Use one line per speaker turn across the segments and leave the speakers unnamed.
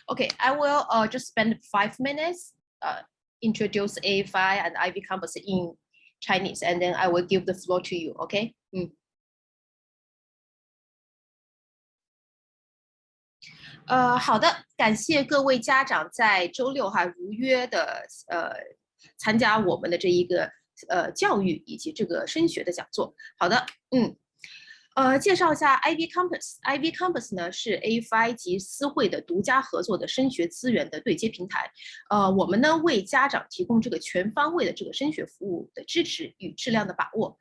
Okay, I will just spend 5 minutes introduce AFI and IvyCompass in Chinese, and then I will give the floor to you. Okay. 好的，感谢各位家长在周六如约的参加我们的这一个教育以及这个升学的讲座。好的，介绍一下 IvyCompass。IvyCompass 呢是 AFI 及思慧的独家合作的升学资源的对接平台。我们呢为家长提供这个全方位的这个升学服务的支持与质量的把握，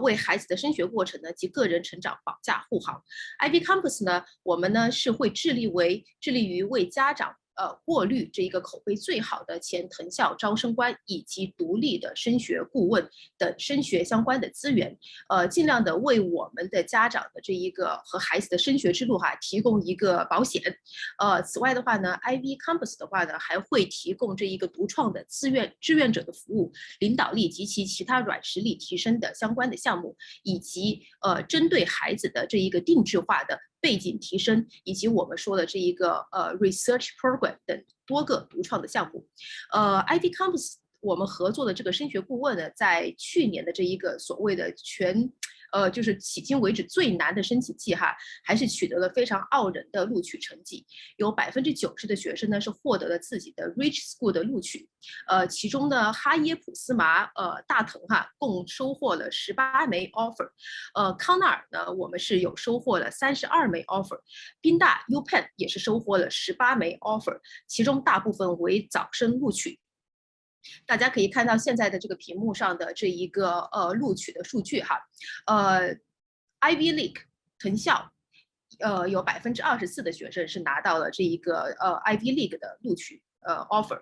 为孩子的升学过程呢及个人成长保驾护航。IvyCompass 呢，我们呢是会致力于为家长过滤这一个口碑最好的前藤校招生官以及独立的升学顾问等升学相关的资源，尽量的为我们的家长的这一个和孩子的升学之路提供一个保险。此外的话呢 ，IvyCompass 的话呢还会提供这一个独创的志愿者的服务、领导力及其他软实力提升的相关的项目，以及针对孩子的这一个定制化的背景提升，以及我们说的这一个research program 等多个独创的项目。IvyCompass 我们合作的这个升学顾问呢，在去年的这一个所谓的就是迄今为止最难的申请季还是取得了非常傲人的录取成绩，有90%的学生呢是获得了自己的 Rich School 的录取，其中呢哈耶普斯麻大藤共收获了18枚 offer，康奈尔呢我们是有收获了32枚 offer， 宾大 UPenn 也是收获了18枚 offer， 其中大部分为早生录取。大家可以看到现在的这个屏幕上的这一个录取的数据Ivy League 藤校有24%的学生是拿到了这一个Ivy League 的录取offer，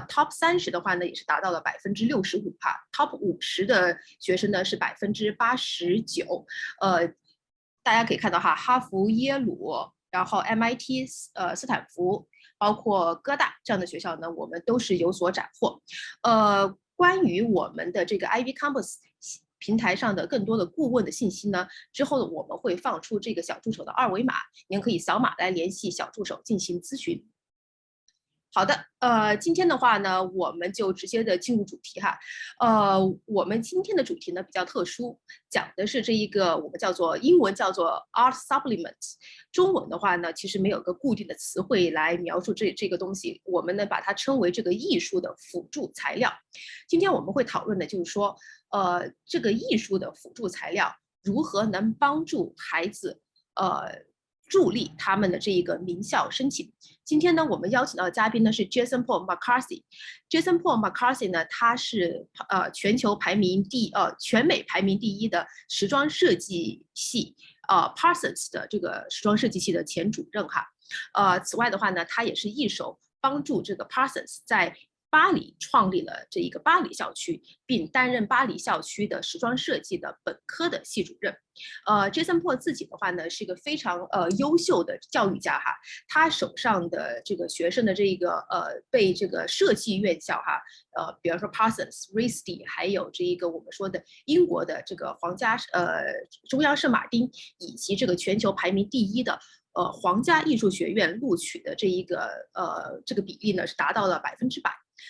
Top 30的话呢也是达到了65%， Top 50的学生呢是89%，大家可以看到哈佛、耶鲁，然后 MIT 斯坦福，包括哥大这样的学校呢，我们都是有所斩获。关于我们的这个 IvyCompass 平台上的更多的顾问的信息呢，之后我们会放出这个小助手的2维码，您可以扫码来联系小助手进行咨询。好的，今天的话呢，我们就直接的进入主题我们今天的主题呢比较特殊，讲的是这一个我们英文叫做 Art Supplement， 中文的话呢其实没有个固定的词汇来描述这个东西，我们呢把它称为这个艺术的辅助材料。今天我们会讨论的就是说，这个艺术的辅助材料如何能帮助孩子助力他们的这一个名校申请。今天呢，我们邀请到的嘉宾呢是 Jasonpaul McCarthy。Jasonpaul McCarthy 呢，他是全美排名第1的时装设计系Parsons 的这个时装设计系的前主任此外的话呢，他也是一手帮助这个 Parsons 在巴黎创立了这一个巴黎校区，并担任巴黎校区的时装设计的本科的系主任。Jasonpaul 自己的话呢是一个非常优秀的教育家他手上的这个学生的这个被这个设计院校比如说 Parsons、RISD， 还有这一个我们说的英国的这个中央圣马丁，以及这个全球排名第1的皇家艺术学院录取的这一个这个比例呢是达到了100%。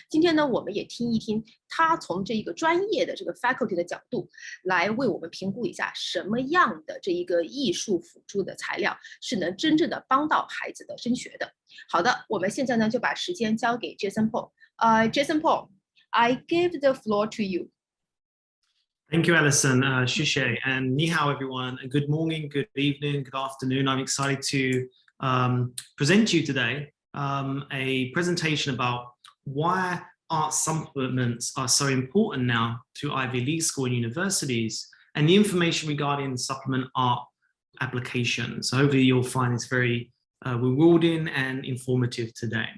今天呢，我们也听一听他从这一个专业的这个 faculty 的角度来为我们评估一下什么样的这一个艺术辅助的材料是能真正的帮到孩子的升学的。好的，我们现在呢就把时间交给 Jasonpaul。Jasonpaul, I give the floor to you.
Thank you, Alison. 谢谢 and 你好 everyone. Good morning, good evening, good afternoon. I'm excited to present to you today a presentation about why art supplements are so important now to Ivy League school and universities, and the information regarding supplement art application. So hopefully you'll find this very rewarding and informative today.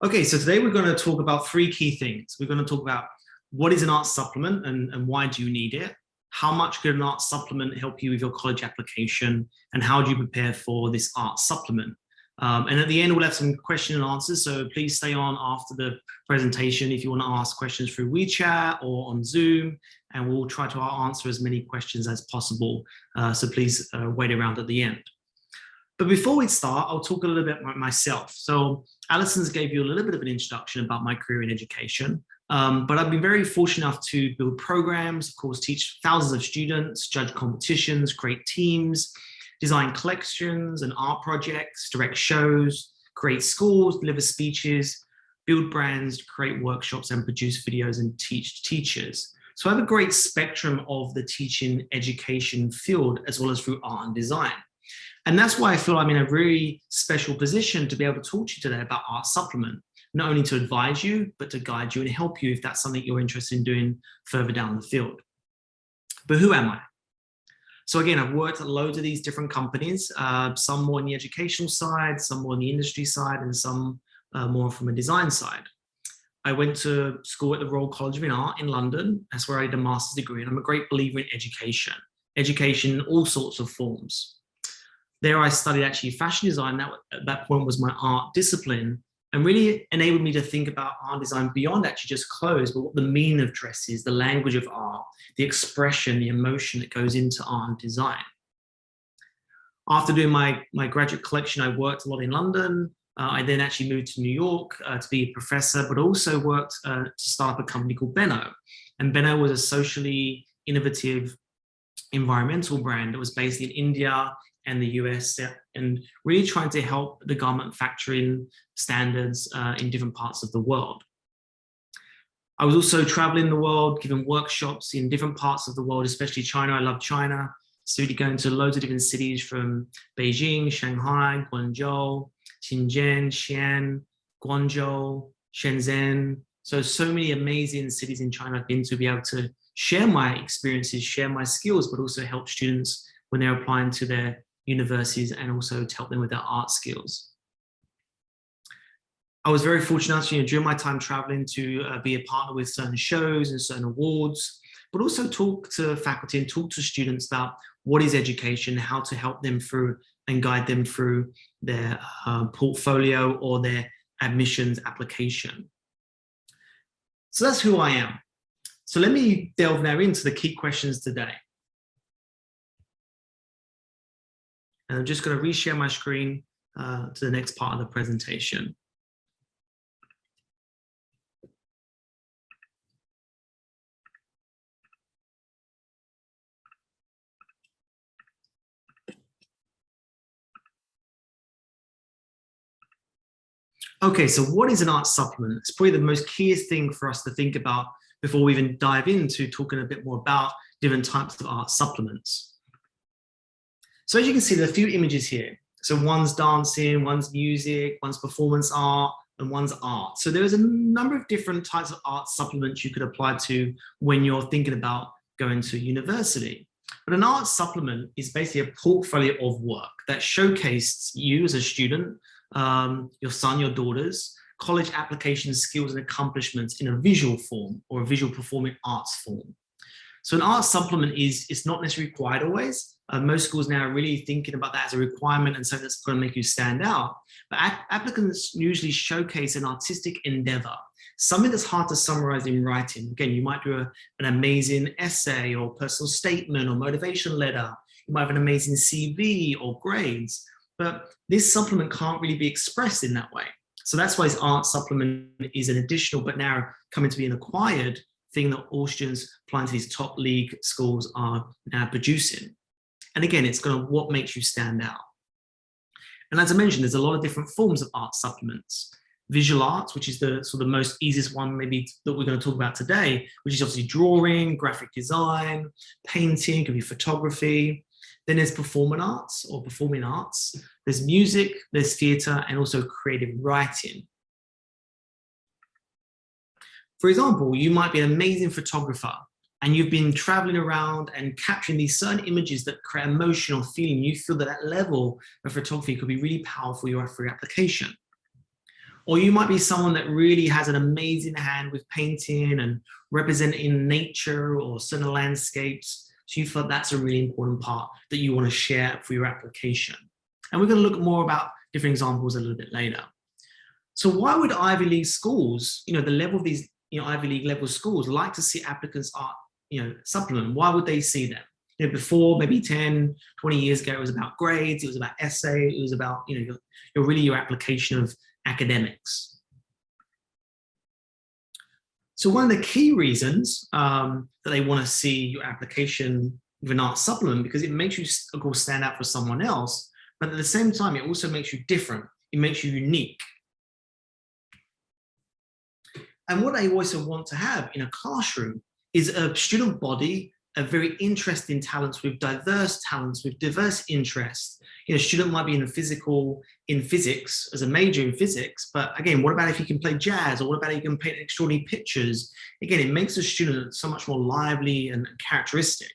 Okay, so today we're going to talk about 3 key things. We're going to talk about what is an art supplement and why do you need it? How much could an art supplement help you with your college application? And how do you prepare for this art supplement? And at the end, we'll have some question and answers. So please stay on after the presentation if you want to ask questions through WeChat or on Zoom, and we'll try to answer as many questions as possible. So please wait around at the end. But before we start, I'll talk a little bit about myself. So Alison's gave you a little bit of an introduction about my career in education, but I've been very fortunate enough to build programs, of course, teach thousands of students, judge competitions, create teams, design collections and art projects, direct shows, create schools, deliver speeches, build brands, create workshops, and produce videos and teach teachers. So I have a great spectrum of the teaching education field, as well as through art and design. And that's why I feel I'm in a really special position to be able to talk to you today about Art Supplement, not only to advise you, but to guide you and help you if that's something you're interested in doing further down the field. But who am I? So again, I've worked at loads of these different companies, some more on the educational side, some more on the industry side, and some more from a design side. I went to school at the Royal College of Art in London. That's where I did a master's degree, and I'm a great believer in education in all sorts of forms. There I studied actually fashion design. That at that point was my art discipline, and really enabled me to think about art design beyond actually just clothes, but what the meaning of dress is, the language of art, the expression, the emotion that goes into art and design. After doing my graduate collection, I worked a lot in London. I then actually moved to New York to be a professor, but also worked to start up a company called Benno. And Benno was a socially innovative environmental brand that was based in India and the US, and really trying to help the garment manufacturing standards in different parts of the world. I was also traveling the world, giving workshops in different parts of the world, especially China. I love China. So really going to loads of different cities from Beijing, Shanghai, Guangzhou, Shenzhen, Xi'an, Guangzhou, Shenzhen. So many amazing cities in China I've been to be able to share my experiences, share my skills, but also help students when they're applying to their universities, and also to help them with their art skills. I was very fortunate, during my time traveling, to be a partner with certain shows and certain awards, but also talk to faculty and talk to students about what is education, how to help them through and guide them through their portfolio or their admissions application. So that's who I am. So let me delve now into the key questions today. And I'm just going to reshare my screen to the next part of the presentation. Okay, so what is an art supplement? It's probably the most keyest thing for us to think about before we even dive into talking a bit more about different types of art supplements. So as you can see, there are a few images here. So one's dancing, one's music, one's performance art, and one's art. So there's a number of different types of art supplements you could apply to when you're thinking about going to university. But an art supplement is basically a portfolio of work that showcases you as a student, your son, your daughters, college application skills and accomplishments in a visual form or a visual performing arts form. So an art supplement it's not necessarily required always. Most schools now are really thinking about that as a requirement and something that's going to make you stand out. But applicants usually showcase an artistic endeavor, something that's hard to summarize in writing. Again, you might do an amazing essay or personal statement or motivation letter. You might have an amazing CV or grades, but this supplement can't really be expressed in that way. So that's why this art supplement is an additional, but now coming to be an acquired thing that all students applying to these top league schools are now producing. And again, it's going to what makes you stand out. And as I mentioned, there's a lot of different forms of art supplements. Visual arts, which is the sort of most easiest one maybe that we're going to talk about today, which is obviously drawing, graphic design, painting, could be photography. Then there's performing arts or performing arts. There's music, there's theatre, and also creative writing. For example, you might be an amazing photographer and you've been traveling around and capturing these certain images that create emotional feeling. You feel that that level of photography could be really powerful for your application. Or you might be someone that really has an amazing hand with painting and representing nature or certain landscapes. So you feel that's a really important part that you want to share for your application. And we're going to look more about different examples a little bit later. So why would Ivy League schools, the level of these, Ivy League level schools like to see applicants art, supplement? Why would they see them? Before maybe 10, 20 years ago, it was about grades, it was about essay, it was about, your application of academics. So one of the key reasons that they want to see your application with an art supplement, because it makes you, of course, stand out for someone else, but at the same time, it also makes you different. It makes you unique. And what they also want to have in a classroom is a student body of very interesting talents with diverse interests. A student might be in physics as a major in physics, but again, what about if you can play jazz, or what about if you can paint extraordinary pictures? Again, it makes the student so much more lively and characteristic.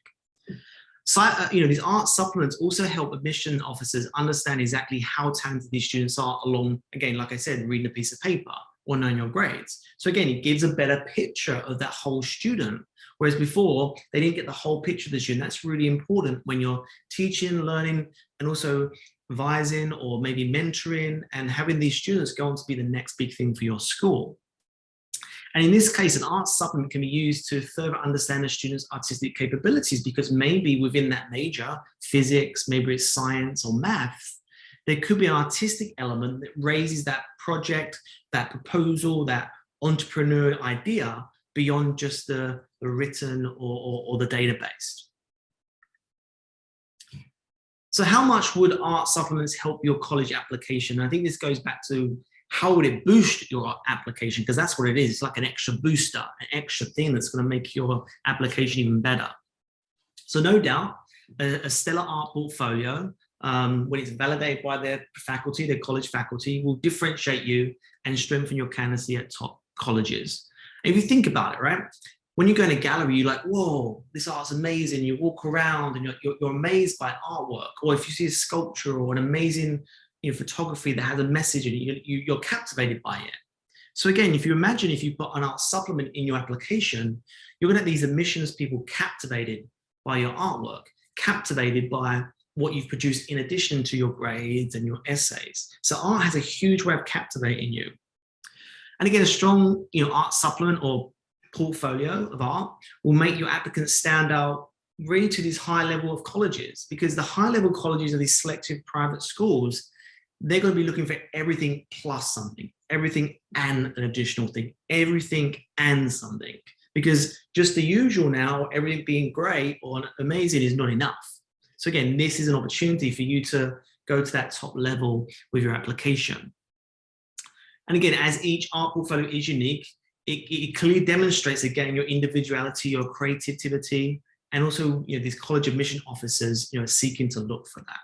So, these art supplements also help admission officers understand exactly how talented these students are along, again, like I said, reading a piece of paper or knowing your grades. So again, it gives a better picture of that whole student. Whereas before, they didn't get the whole picture of the student. That's really important when you're teaching, learning, and also advising or maybe mentoring and having these students go on to be the next big thing for your school. And in this case, an art supplement can be used to further understand the student's artistic capabilities, because maybe within that major, physics, maybe it's science or math, there could be an artistic element that raises that project, that proposal, that entrepreneurial idea beyond just the written or the database. So how much would art supplements help your college application? I think this goes back to how would it boost your application? Because that's what it is. It's like an extra booster, an extra thing that's going to make your application even better. So no doubt, a stellar art portfolio, when it's validated by their faculty, their college faculty, will differentiate you and strengthen your candidacy at top colleges. And if you think about it, right? When you go in a gallery, you're like, whoa, this art's amazing. You walk around and you're amazed by artwork. Or if you see a sculpture or an amazing photography that has a message in it, you're captivated by it. So again, if you imagine if you put an art supplement in your application, you're going to have these admissions people captivated by your artwork, captivated by what you've produced in addition to your grades and your essays. So art has a huge way of captivating you. And again, a strong art supplement or portfolio of art will make your applicants stand out really to this high level of colleges, because the high level colleges are these selective private schools. They're going to be looking for everything plus something, everything and an additional thing, everything and something, because just the usual now, everything being great or amazing is not enough. So again, this is an opportunity for you to go to that top level with your application. And again, as each art portfolio is unique, it clearly demonstrates again your individuality, your creativity, and also these college admission officers seeking to look for that.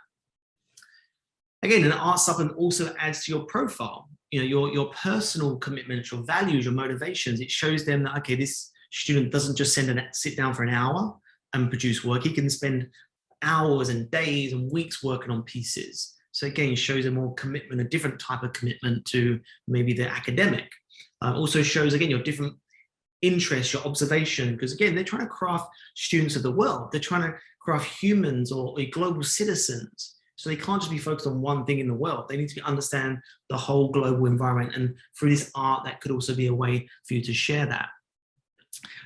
Again, an art supplement also adds to your profile, your personal commitments, your values, your motivations. It shows them that, okay, this student doesn't just sit down for an hour and produce work. He can spend hours and days and weeks working on pieces. So again, it shows a more commitment, a different type of commitment to maybe the academic. Also shows, again, your different interests, your observation, because again, they're trying to craft students of the world. They're trying to craft humans or global citizens. So they can't just be focused on one thing in the world. They need to understand the whole global environment. And through this art, that could also be a way for you to share that.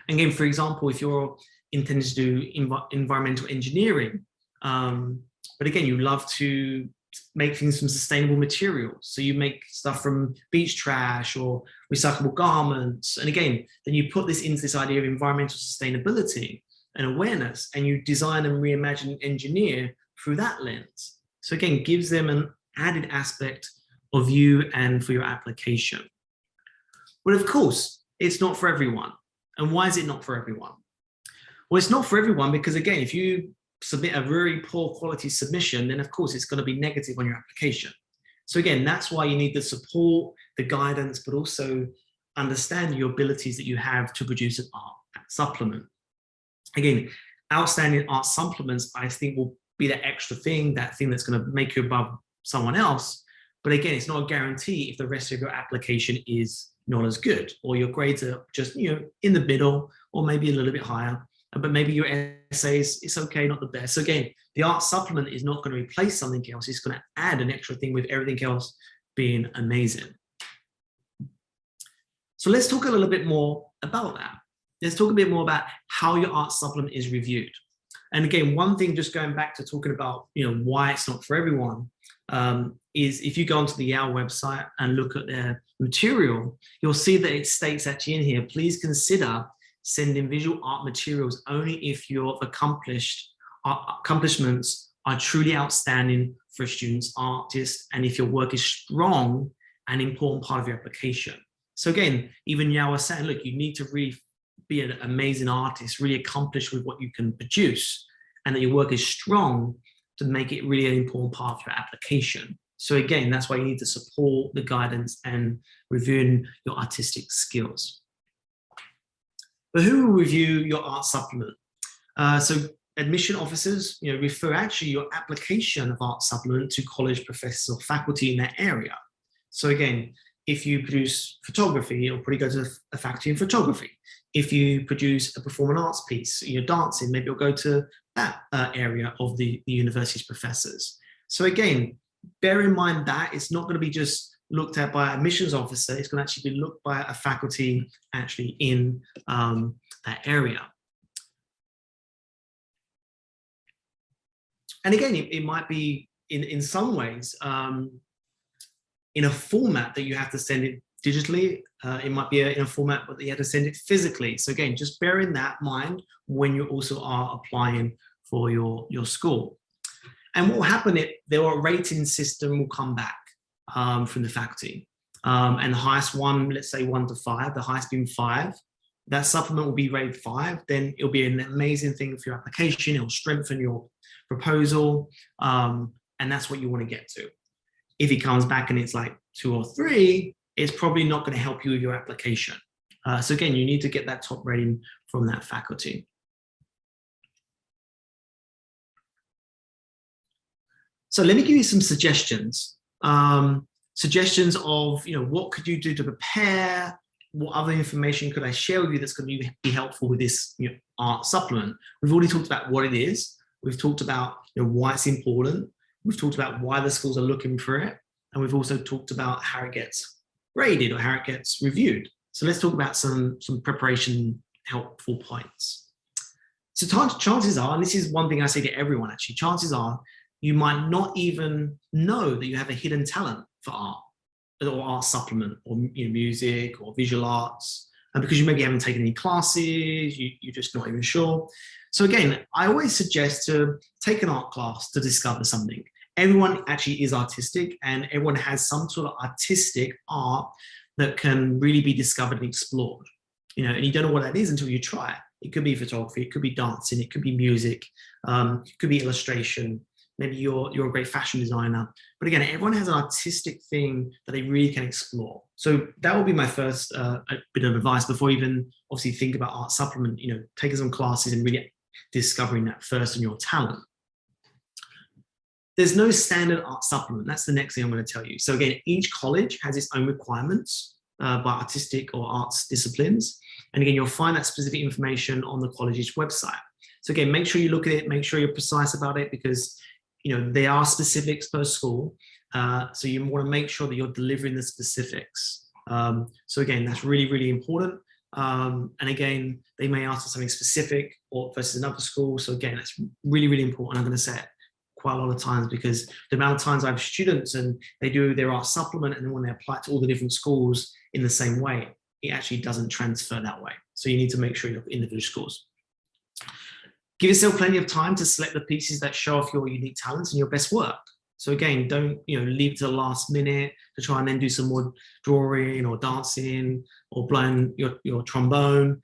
And again, for example, if you're intending to do environmental engineering, but again, you love to make things from sustainable materials. So you make stuff from beach trash or recyclable garments. And again, then you put this into this idea of environmental sustainability and awareness, and you design and reimagine and engineer through that lens. So again, gives them an added aspect of you and for your application. But of course, it's not for everyone. And why is it not for everyone? Well, it's not for everyone because, again, if you submit a very poor quality submission, then of course it's going to be negative on your application. So again, that's why you need the support, the guidance, but also understand your abilities that you have to produce an art supplement. Again, outstanding art supplements, I think, will be that extra thing, that thing that's going to make you above someone else. But again, it's not a guarantee if the rest of your application is not as good, or your grades are just in the middle, or maybe a little bit higher. but maybe your essays, it's okay, not the best. So again, the art supplement is not going to replace something else. It's going to add an extra thing with everything else being amazing. So let's talk a little bit more about that. Let's talk a bit more about how your art supplement is reviewed. And again, one thing, just going back to talking about, why it's not for everyone, is if you go onto the Yale website and look at their material, you'll see that it states actually in here, please consider sending visual art materials only if your accomplishments are truly outstanding for a student's artist and if your work is strong and important part of your application. So again, even Yale was saying, look, you need to really be an amazing artist, really accomplished with what you can produce, and that your work is strong to make it really an important part of your application. So again, that's why you need to support the guidance and reviewing your artistic skills. But who will review your art supplement? So admission officers, refer actually your application of art supplement to college professors or faculty in that area. So again, if you produce photography, you'll probably go to a faculty in photography. If you produce a performing arts piece, you're dancing, maybe you'll go to that area of the university's professors. So again, bear in mind that it's not going to be just looked at by an admissions officer, it's going to actually be looked by a faculty actually in that area. And again, it might be in some ways in a format that you have to send it digitally. It might be in a format that you have to send it physically. So again, just bear in that mind when you also are applying for your school. And what will happen, there are a rating system will come back from the faculty. And the highest one, let's say 1 to 5, the highest being 5, that supplement will be rated 5, then it'll be an amazing thing for your application, it'll strengthen your proposal, and that's what you want to get to. If it comes back and it's like 2 or 3, it's probably not going to help you with your application. So again, you need to get that top rating from that faculty. So let me give you some suggestions. Suggestions of, what could you do to prepare? What other information could I share with you that's going to be helpful with this art supplement? We've already talked about what it is. We've talked about why it's important. We've talked about why the schools are looking for it. And we've also talked about how it gets graded or how it gets reviewed. So let's talk about some preparation helpful points. So chances are, and this is one thing I say to everyone actually, chances are you might not even know that you have a hidden talent for art or art supplement or music or visual arts, and because you maybe haven't taken any classes, you're just not even sure. So again, I always suggest to take an art class to discover something. Everyone actually is artistic and everyone has some sort of artistic art that can really be discovered and explored. And you don't know what that is until you try it. It could be photography, it could be dancing, it could be music, it could be illustration. Maybe you're a great fashion designer. But again, everyone has an artistic thing that they really can explore. So that will be my first bit of advice before you even obviously think about art supplement, taking some classes and really discovering that first in your talent. There's no standard art supplement. That's the next thing I'm going to tell you. So again, each college has its own requirements by artistic or arts disciplines. And again, you'll find that specific information on the college's website. So again, make sure you look at it, make sure you're precise about it, because there are specifics per school. So you want to make sure that you're delivering the specifics. So again, that's really, really important. And again, they may ask for something specific or versus another school. So again, that's really, really important. I'm going to say it quite a lot of times because the amount of times I have students and they do their art supplement and then when they apply it to all the different schools in the same way, it actually doesn't transfer that way. So you need to make sure you look at individual schools. Give yourself plenty of time to select the pieces that show off your unique talents and your best work. So again, don't leave to the last minute to try and then do some more drawing or dancing or blowing your trombone.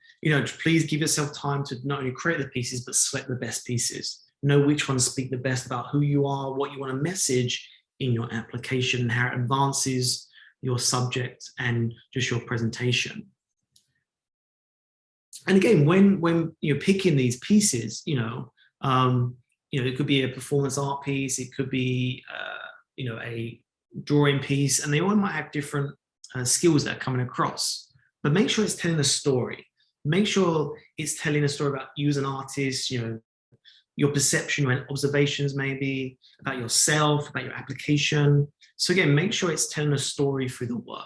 Please give yourself time to not only create the pieces, but select the best pieces. Know which ones speak the best about who you are, what you want to message in your application, and how it advances your subject and just your presentation. And again, when you're picking these pieces, it could be a performance art piece, it could be, a drawing piece, and they all might have different skills that are coming across. But make sure it's telling a story. make sure it's telling a story about you as an artist, your perception and observations maybe, about yourself, about your application. So again, make sure it's telling a story through the work,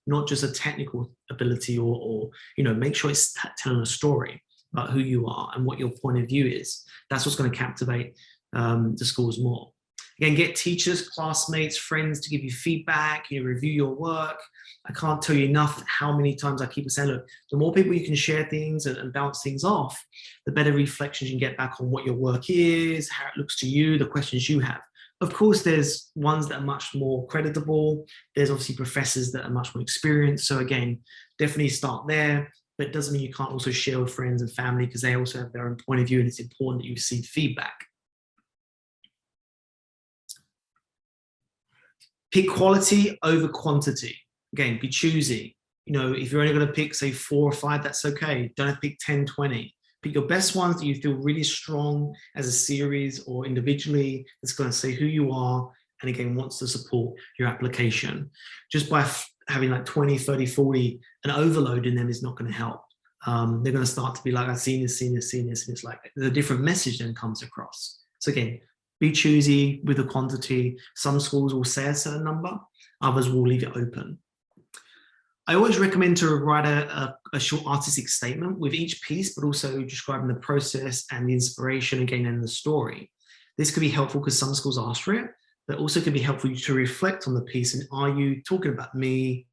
not just a technical ability or make sure it's telling a story about who you are and what your point of view is. That's what's going to captivate the schools more. Again, get teachers, classmates, friends to give you feedback, review your work. I can't tell you enough how many times I keep saying, look, the more people you can share things and bounce things off, the better reflections you can get back on what your work is, how it looks to you, the questions you have. Of course, there's ones that are much more creditable. There's obviously professors that are much more experienced. So again, definitely start there, but it doesn't mean you can't also share with friends and family because they also have their own point of view and it's important that you receive feedback. Pick quality over quantity. Again, be choosy. If you're only going to pick, say, 4 or 5, that's okay. Don't have to pick 10, 20. Pick your best ones that you feel really strong as a series or individually. That's going to say who you are and again wants to support your application. Just by having like 20, 30, 40 and overloading them is not going to help. They're going to start to be like, I've seen this, and it's like the different message then comes across. So again, be choosy with the quantity. Some schools will say a certain number, others will leave it open. I always recommend to write a short artistic statement with each piece, but also describing the process and the inspiration again and the story. This could be helpful because some schools ask for it, but also could be helpful to reflect on the piece. And are you talking about me,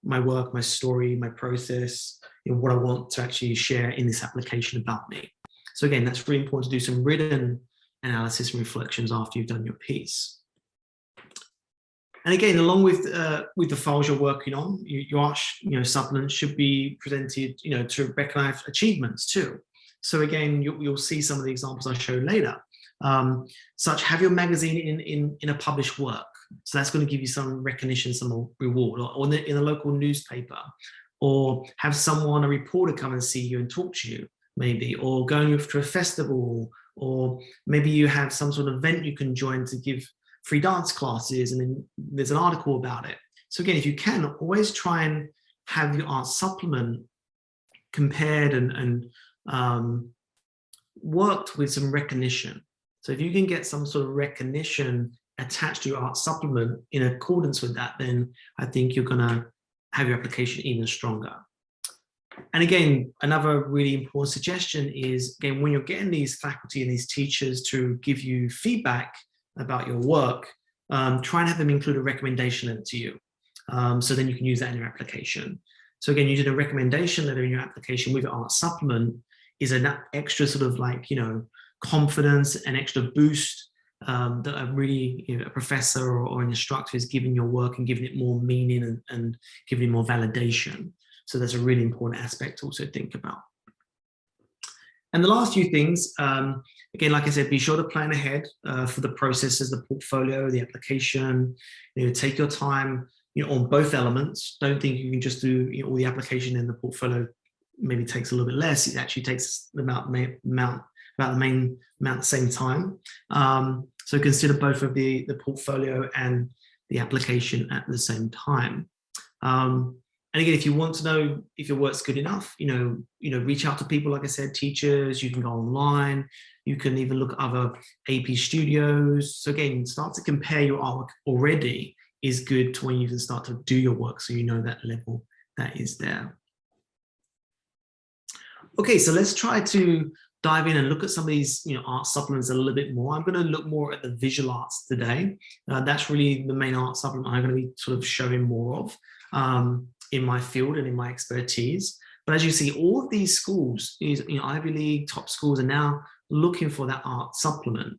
my work, my story, my process, what I want to actually share in this application about me? So again, that's really important to do some written analysis and reflections after you've done your piece. And again, along with the files you're working on, your art supplements should be presented to recognize achievements too. So again, you'll see some of the examples I show later. Such have your magazine in a published work. So that's going to give you some recognition, some reward, or in a local newspaper, or have someone, a reporter, come and see you and talk to you, maybe, or going to a festival, or maybe you have some sort of event you can join to give free dance classes, and then there's an article about it. So again, if you can, always try and have your art supplement compared and worked with some recognition. So if you can get some sort of recognition attached to your art supplement in accordance with that, then I think you're going to have your application even stronger. And again, another really important suggestion is, again, when you're getting these faculty and these teachers to give you feedback about your work, try and have them include a recommendation letter to you. So then you can use that in your application. So again, using a recommendation letter in your application with your art supplement is an extra sort of like, confidence and extra boost that a really, a professor or an instructor is giving your work and giving it more meaning and giving it more validation. So that's a really important aspect to also think about. And the last few things, again, like I said, be sure to plan ahead for the processes, the portfolio, the application. Take your time, on both elements. Don't think you can just do all the application and the portfolio maybe takes a little bit less. It actually takes about the amount at the same time. So consider both of the portfolio and the application at the same time. And again, if you want to know if your work's good enough, reach out to people, like I said, teachers. You can go online. You can even look at other AP studios. So again, start to compare your artwork already is good to when you can start to do your work, so you know that level that is there. Okay, so let's try to dive in and look at some of these art supplements a little bit more. I'm going to look more at the visual arts today. That's really the main art supplement I'm going to be sort of showing more of in my field and in my expertise. But as you see, all of these schools, Ivy League top schools, are now looking for that art supplement.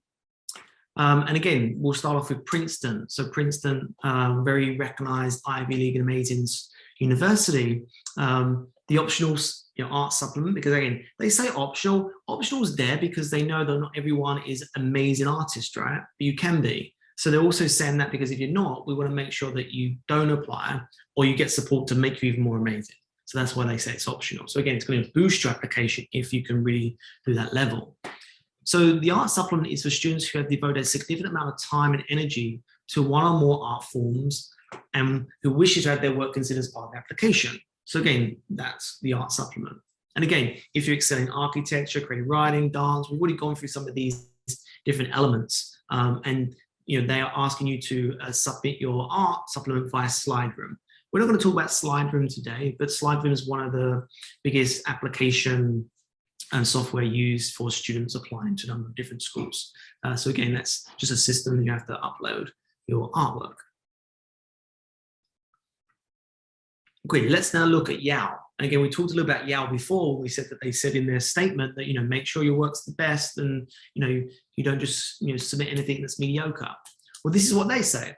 And again, we'll start off with Princeton. So Princeton, very recognized Ivy League and amazing university. The optional art supplement, because again, they say optional. Optional is there because they know that not everyone is amazing artist, right? But you can be. So they're also saying that because if you're not, we want to make sure that you don't apply or you get support to make you even more amazing. So that's why they say it's optional. So again, it's going to boost your application if you can really do that level. So the art supplement is for students who have devoted a significant amount of time and energy to one or more art forms and who wishes to have their work considered as part of the application. So again, that's the art supplement. And again, if you're excelling in architecture, creative writing, dance, we've already gone through some of these different elements. And they are asking you to submit your art supplement via SlideRoom. We're not going to talk about SlideRoom today, but SlideRoom is one of the biggest application and software used for students applying to a number of different schools. So again, that's just a system you have to upload your artwork. Great, let's now look at YAL. And again, we talked a little about YAL before. We said that they said in their statement that, make sure your work's the best and, you don't just, submit anything that's mediocre. Well, this is what they say.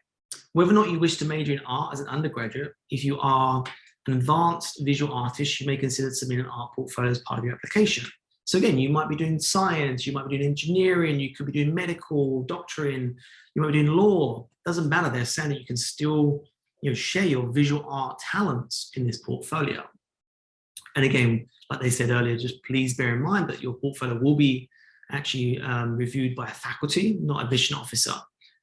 Whether or not you wish to major in art as an undergraduate, if you are an advanced visual artist, you may consider submitting an art portfolio as part of your application. So again, you might be doing science, you might be doing engineering, you could be doing medical, doctoring, you might be doing law. Doesn't matter. They're saying that you can still share your visual art talents in this portfolio. And again, like they said earlier, just please bear in mind that your portfolio will be actually reviewed by a faculty, not a admission officer.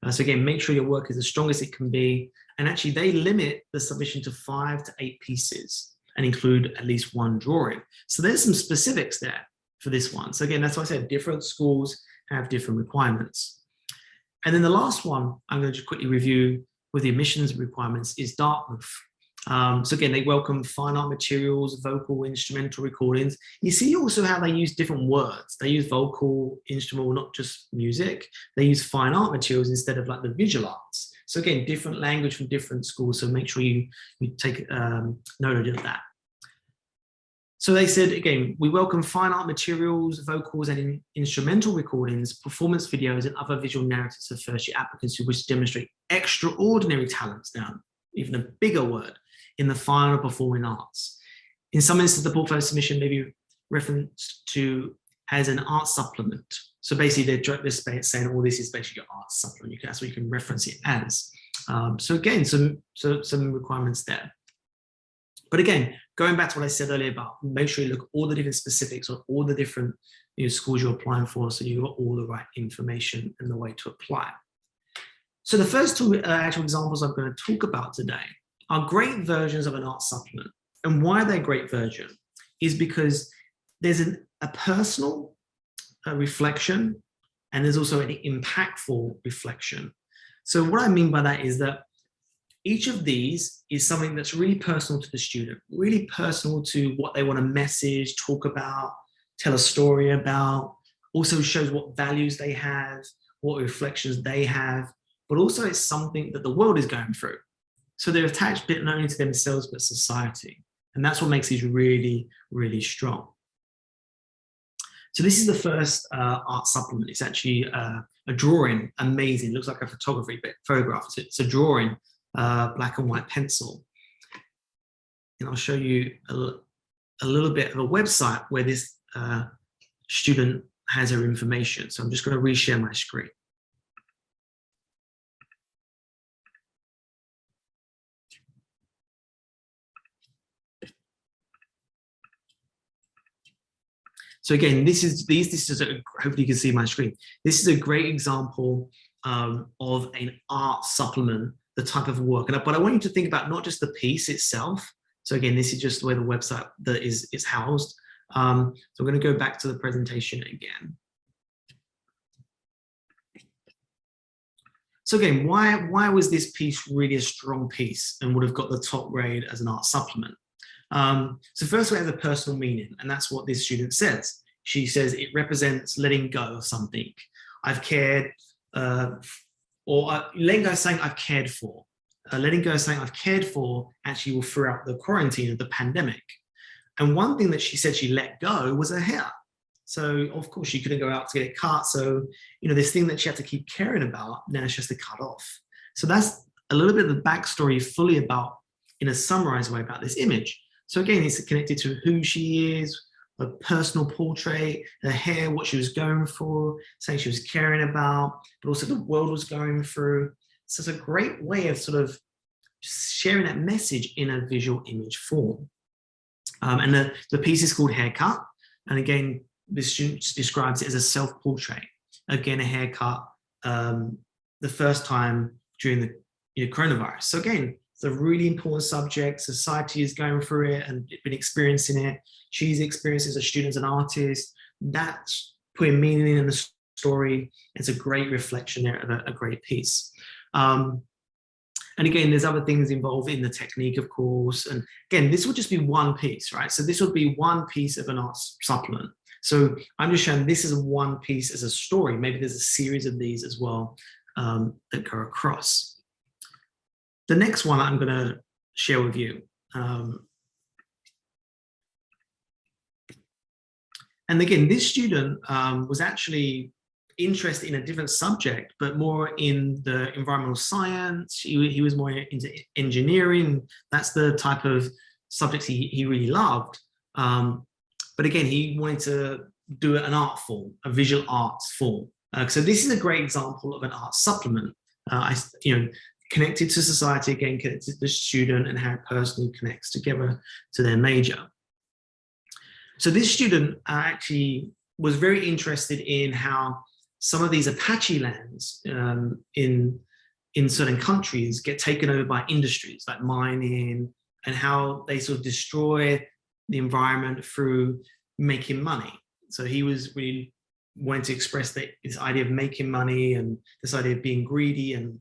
So again, make sure your work is as strong as it can be. And actually they limit the submission to 5 to 8 pieces and include at least 1 drawing. So there's some specifics there for this one. So again, that's why I said different schools have different requirements. And then the last one I'm going to just quickly review with the admissions requirements is Dartmouth. So again, they welcome fine art materials, vocal, instrumental recordings. You see also how they use different words. They use vocal, instrumental, not just music. They use fine art materials instead of like the visual arts. So again, different language from different schools. So make sure you take note of that. So they said, again, we welcome fine art materials, vocals and instrumental recordings, performance videos and other visual narratives of first year applicants who wish to demonstrate extraordinary talents, now even a bigger word, in the fine or performing arts. In some instances, the portfolio submission may be referenced to as an art supplement. So basically they're saying all this is basically your art supplement. That's what you can reference it as. So again, some requirements there. But again, going back to what I said earlier about make sure you look at all the different specifics of all the different schools you're applying for, so you've got all the right information and the way to apply. So the first 2 actual examples I'm going to talk about today are great versions of an art supplement. And why they're great version is because there's a personal reflection and there's also an impactful reflection. So what I mean by that is that each of these is something that's really personal to the student, really personal to what they want to message, talk about, tell a story about, also shows what values they have, what reflections they have, but also it's something that the world is going through. So they're attached not only to themselves, but society. And that's what makes these really, really strong. So this is the first art supplement. It's actually a drawing, amazing. It looks like a photograph. It's a drawing, black and white pencil. And I'll show you a little bit of a website where this student has her information. So I'm just going to reshare my screen. So again, this is hopefully you can see my screen. This is a great example of an art supplement, the type of work. But I want you to think about not just the piece itself. So again, this is just the way the website that is housed. So I'm going to go back to the presentation again. So again, why was this piece really a strong piece and would have got the top grade as an art supplement? So first, it has a personal meaning, and that's what this student says. She says it represents letting go of something. I've cared, letting go of saying I've cared for. Letting go of saying I've cared for actually will throughout the quarantine of the pandemic. And one thing that she said she let go was her hair. So of course she couldn't go out to get it cut. So, this thing that she had to keep caring about, now she has to cut off. So that's a little bit of the backstory fully about, in a summarized way, about this image. So again, it's connected to who she is, a personal portrait, her hair, what she was going for, saying she was caring about, but also the world was going through. So it's a great way of sort of sharing that message in a visual image form. And the piece is called Haircut. And again, the student describes it as a self-portrait. Again, a haircut the first time during the coronavirus. So again, It's a really important subject. Society is going through it and been experiencing it. She's experienced as a student, as an artist. That's putting meaning in the story. It's a great reflection there of a great piece. And again, there's other things involved in the technique, of course. And again, this would just be one piece, right? So this would be one piece of an arts supplement. So I'm just showing this is one piece as a story. Maybe there's a series of these as well that go across. The next one I'm going to share with you. And again, this student was actually interested in a different subject, but more in the environmental science. He was more into engineering. That's the type of subjects he really loved. But again, he wanted to do an art form, a visual arts form. So this is a great example of an art supplement. Connected to society, again, connected to the student and how it personally connects together to their major. So this student actually was very interested in how some of these Apache lands in certain countries get taken over by industries like mining, and how they sort of destroy the environment through making money. So he was really wanting to express this idea of making money and this idea of being greedy and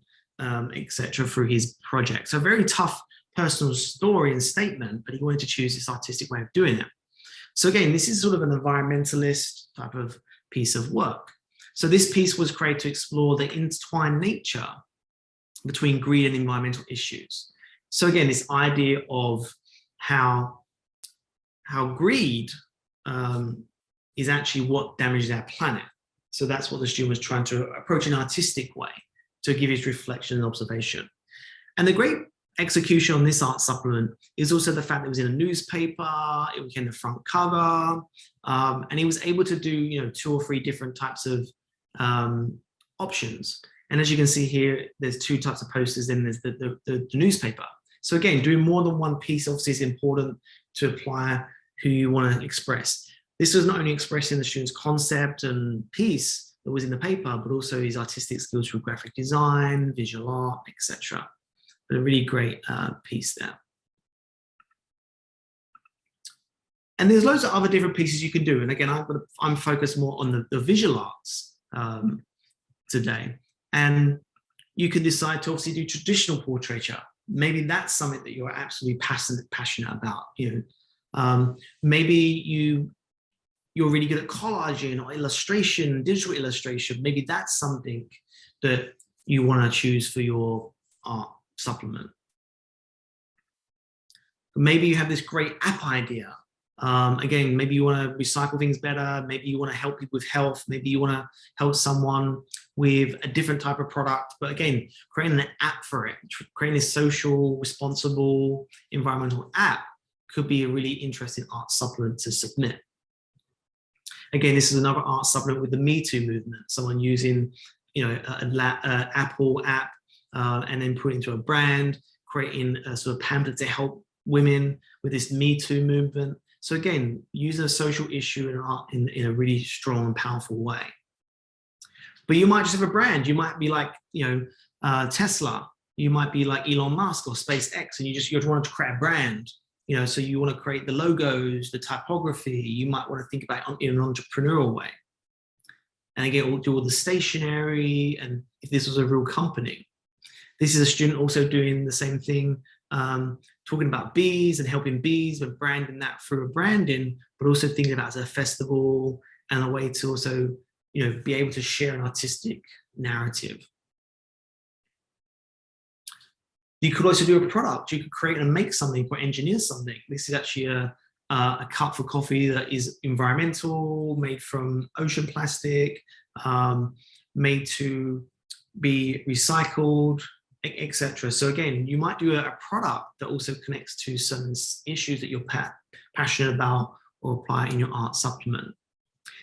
etc. through his project. So a very tough personal story and statement, but he wanted to choose this artistic way of doing it. So again, this is sort of an environmentalist type of piece of work. So this piece was created to explore the intertwined nature between greed and environmental issues. So again, this idea of how greed is actually what damages our planet. So that's what the student was trying to approach in an artistic way to give his reflection and observation. And the great execution on this art supplement is also the fact that it was in a newspaper, it became the front cover, and he was able to do 2 or 3 different types of options. And as you can see here, there's 2 types of posters, then there's the newspaper. So again, doing more than one piece obviously is important to apply who you want to express. This was not only expressing the student's concept and piece that was in the paper, but also his artistic skills through graphic design, visual art, etc. But a really great piece there. And there's loads of other different pieces you can do. And again, I'm focused more on the visual arts today. And you could decide to obviously do traditional portraiture. Maybe that's something that you're absolutely passionate about. Maybe you're really good at collaging or illustration, digital illustration. Maybe that's something that you want to choose for your art supplement. Maybe you have this great app idea. Again, maybe you want to recycle things better. Maybe you want to help people with health. Maybe you want to help someone with a different type of product. But again, creating an app for it, creating a social, responsible, environmental app could be a really interesting art supplement to submit. Again, this is another art supplement with the Me Too movement. Someone using, an Apple app and then put it into a brand, creating a sort of pamphlet to help women with this Me Too movement. So again, using a social issue in art in a really strong and powerful way. But you might just have a brand. You might be like, Tesla. You might be like Elon Musk or SpaceX, and you want to create a brand. So you want to create the logos, the typography. You might want to think about it in an entrepreneurial way. And again, we'll do all the stationery, and if this was a real company. This is a student also doing the same thing, talking about bees and helping bees, but branding that through a branding, but also thinking about it as a festival and a way to also, be able to share an artistic narrative. You could also do a product. You could create and make something or engineer something. This is actually a cup for coffee that is environmental, made from ocean plastic, made to be recycled, etc. So again, you might do a product that also connects to some issues that you're passionate about or apply in your art supplement.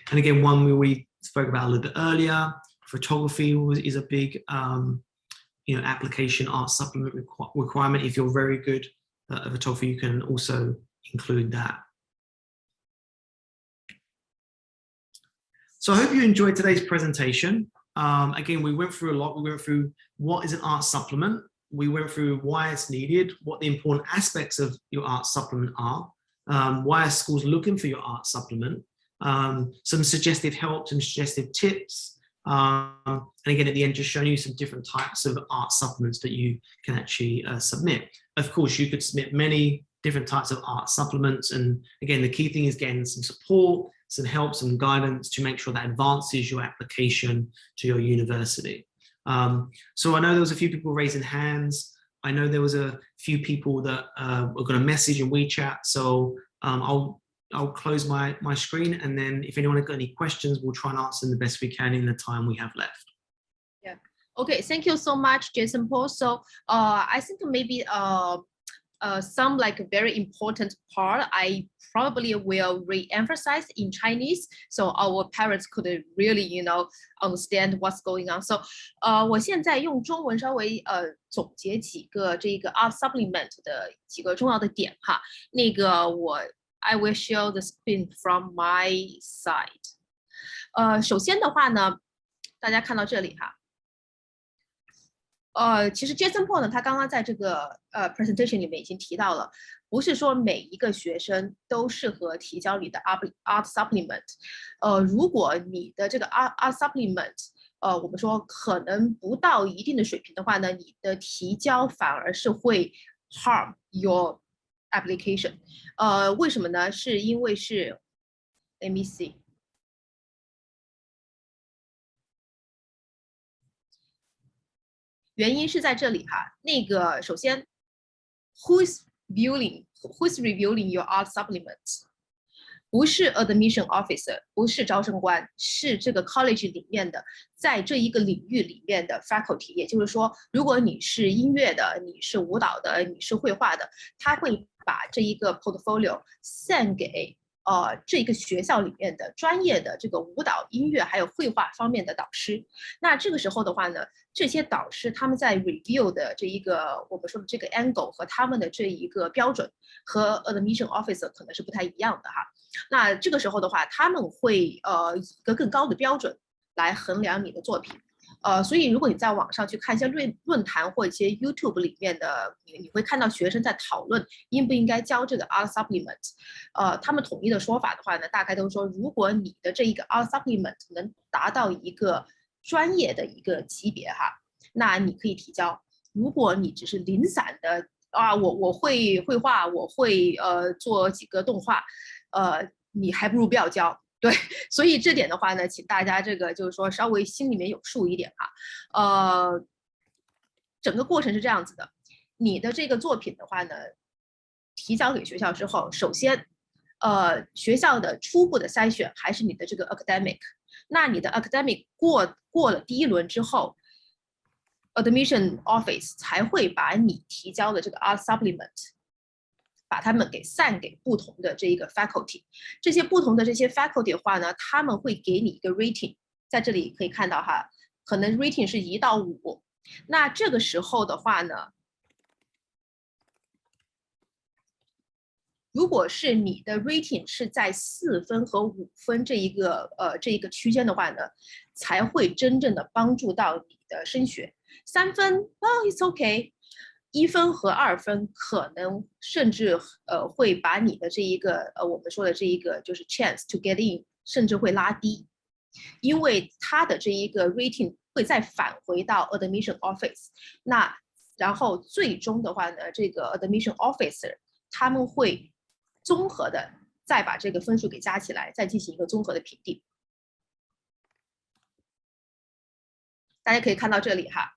And again, one we spoke about a little bit earlier, photography is a big application art supplement requirement. If you're very good at photography, you can also include that. So I hope you enjoyed today's presentation. Again, we went through a lot. We went through what is an art supplement, we went through why it's needed, what the important aspects of your art supplement are, why are schools looking for your art supplement, some suggestive help, some suggestive tips, and again at the end just showing you some different types of art supplements that you can actually submit. Of course, you could submit many different types of art supplements, and again the key thing is getting some support, some help, some guidance to make sure that advances your application to your university. So I know there was a few people raising hands. I know there was a few people that were going to message in WeChat. So I'll close my screen, and then if anyone has got any questions, we'll try and answer them the best we can in the time we have left.
Yeah. Okay. Thank you so much, Jasonpaul. So I think maybe some like a very important part I probably will re-emphasize in Chinese, so our parents could really understand what's going on. So 我现在用中文稍微总结几个这个 art supplement 的几个重要的点哈。那个I will share the screen from my side. 首先的话呢，大家看到这里哈。其实 Jasonpaul 呢，他刚刚在这个presentation 里面已经提到了，不是说每一个学生都适合提交你的 art supplement。如果你的这个 art supplement，我们说可能不到一定的水平的话呢，你的提交反而是会 harm your application。为什么呢？是因为是 ，let me see。原因是在这里哈，那个首先 who's reviewing your art supplements？ 不是 admission officer， 不是招生官，是这个 college 里面的，在这一个领域里面的 faculty。也就是说，如果你是音乐的，你是舞蹈的，你是绘画的，他会把这一个 portfolio send 给这个学校里面的专业的这个舞蹈、音乐还有绘画方面的导师。那这个时候的话呢，这些导师他们在 review 的这一个我们说的这个 angle 和他们的这一个标准和 admission officer 可能是不太一样的哈。那这个时候的话，他们会以一个更高的标准来衡量你的作品。所以如果你在网上去看一些论坛或一些 YouTube 里面的，你会看到学生在讨论应不应该交这个 art supplement。他们统一的说法的话呢，大概都是说，如果你的这一个 art supplement 能达到一个专业的一个级别哈，那你可以提交。如果你只是零散的我会绘画，我会做几个动画，你还不如不要交。对，所以这点的话呢，请大家这个就是说稍微心里面有数一点哈。整个过程是这样子的，你的这个作品的话呢，提交给学校之后，首先，学校的初步的筛选还是你的这个 academic。那你的 academic 过了第一轮之后 ，admission office 才会把你提交的这个 art supplement。把他们给散给不同的这一个 faculty， 这些不同的这些 faculty 的话呢，他们会给你一个 rating， 在这里可以看到哈，可能 rating 是1到5。那这个时候的话呢，如果是你的 rating 是在4分和5分这一个区间的话呢，才会真正的帮助到你的升学。3分it's okay。1分和2分可能甚至会把你的这一个我们说的这一个就是 chance to get in 甚至会拉低，因为它的这一个 rating 会再返回到 admission office。那然后最终的话呢，这个 admission officer 他们会综合的再把这个分数给加起来，再进行一个综合的评定。大家可以看到这里哈。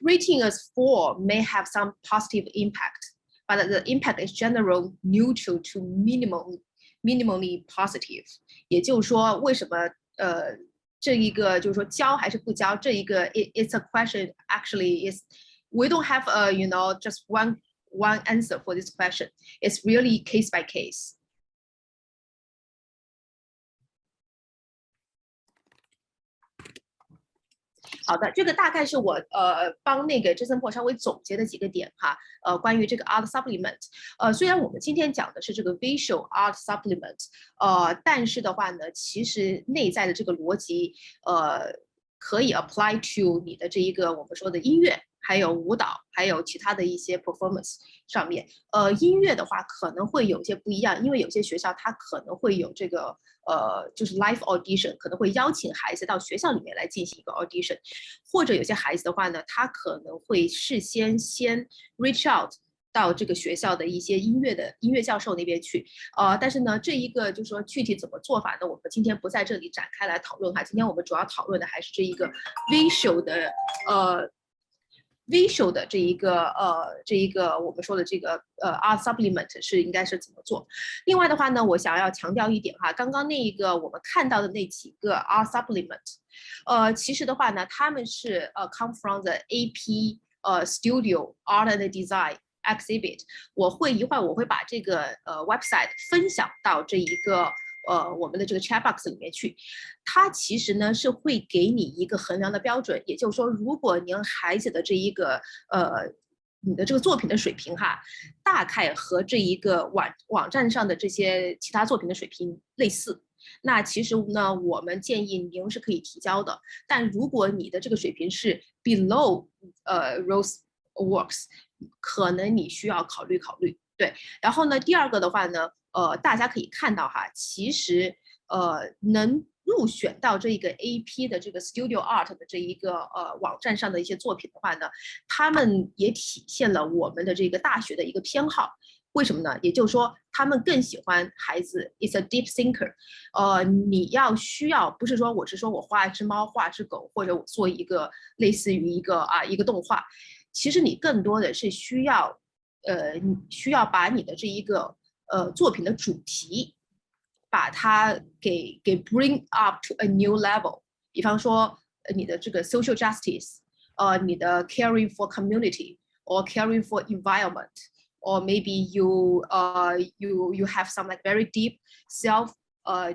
Rating as 4 may have some positive impact, but the impact is generally neutral to minimally positive. 也就是说，为什么这一个就是说交还是不交，这一个 it's a question actually is we don't have a just one answer for this question. It's really case by case. 好的，这个大概是我帮那个 Jasonpaul 稍微总结的几个点哈，关于这个 art supplement。虽然我们今天讲的是这个 visual art supplement，但是的话呢，其实内在的这个逻辑可以 apply to 你的这一个我们说的音乐还有舞蹈，还有其他的一些 performance 上面。音乐的话可能会有些不一样，因为有些学校它可能会有这个就是 live audition， 可能会邀请孩子到学校里面来进行一个 audition， 或者有些孩子的话呢，他可能会事先reach out到这个学校的一些音乐教授那边去，但是呢，这一个就是说具体怎么做法呢？我们今天不在这里展开来讨论哈。今天我们主要讨论的还是这一个 visual 的这一个我们说的这个art supplement 是应该是怎么做。另外的话呢，我想要强调一点哈，刚刚那一个我们看到的那几个 art supplement，其实的话呢，他们是come from the AP studio art and design。exhibit， 一会儿我会把这个website 分享到这一个我们的这个 chat box 里面去。它其实呢是会给你一个衡量的标准，也就是说，如果您孩子的这一个你的这个作品的水平哈，大概和这一个网站上的这些其他作品的水平类似，那其实呢，我们建议您是可以提交的。但如果你的这个水平是 below Rose Works，可能你需要考虑。对，然后呢，第二个的话呢，大家可以看到哈，其实能入选到这个 AP 的这个 Studio Art 的这一个网站上的一些作品的话呢，他们也体现了我们的这个大学的一个偏好。为什么呢？也就是说，他们更喜欢孩子 is a deep thinker。你需要不是说我画一只猫，画一只狗，或者我做一个类似于一个动画。其实你更多的是需要把你的这一个作品的主题，把它给 bring up to a new level。比方说你的这个 social justice，你的 caring for community or caring for environment，or maybe you have some like very deep self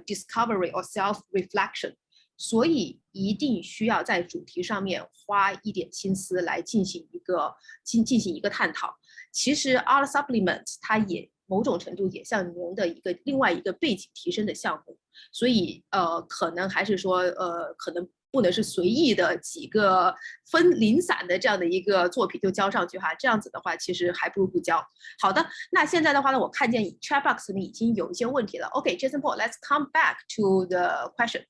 discovery or self reflection。所以一定需要在主题上面花一点心思来进行一个探讨。其实 Art Supplement 它也某种程度也像您的另外一个背景提升的项目，所以可能还是说可能不能是随意的几个零散的这样的一个作品就交上去哈，这样子的话其实还不如不交。好的，那现在的话呢，我看见 chat box 里面已经有一些问题了。OK, Jasonpaul, let's come back to the question.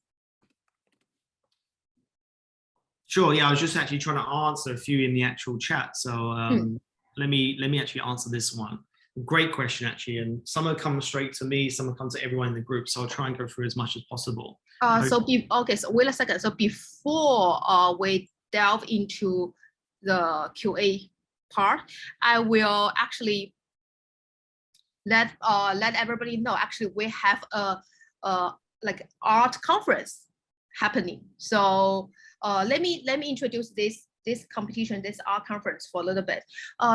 Sure. Yeah, I was just actually trying to answer a few in the actual chat. So let me actually answer this one. Great question, actually. And some have come straight to me, some have come to everyone in the group. So I'll try and go through as much as possible.
So wait a second. So before we delve into the QA part, I will actually let everybody know. Actually, we have a like art conference happening. So let me introduce this competition, this art conference for a little bit.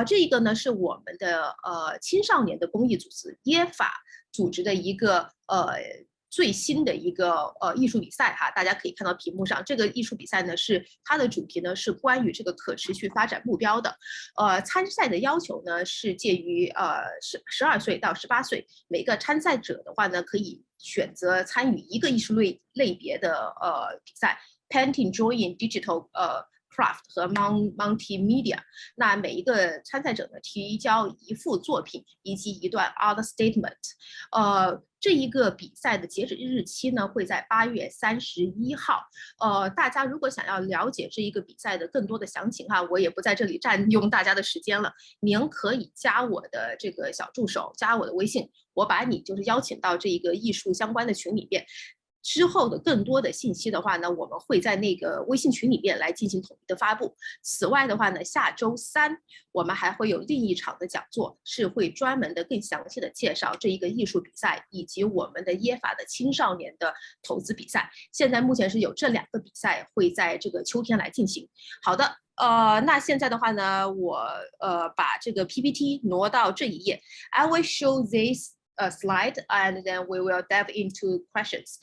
这一个呢是我们的青少年的公益组织 AFI 组织的一个最新的一个艺术比赛哈，大家可以看到屏幕上这个艺术比赛呢是它的主题呢是关于这个可持续发展目标的。参赛的要求呢是介于12岁到18岁，每个参赛者的话呢可以选择参与一个艺术类别的比赛。Painting, Drawing, Digital Craft 和 Multimedia。那每一个参赛者呢提交一幅作品以及一段 Art Statement。这一个比赛的截止日期呢会在8月31号。大家如果想要了解这一个比赛的更多的详情哈，我也不在这里占用大家的时间了。您可以加我的这个小助手，加我的微信，我把你就是邀请到这一个艺术相关的群里面。之后的更多的信息的话呢，我们会在那个微信群里面来进行统一的发布。此外的话呢，下周3我们还会有另一场的讲座，是会专门的更详细的介绍这一个艺术比赛以及我们的AFI的青少年的投资比赛。现在目前是有这2个比赛会在这个秋天来进行。好的。那现在的话呢，我把这个 PPT 挪到这一页。I will show this slide and then we will dive into questions.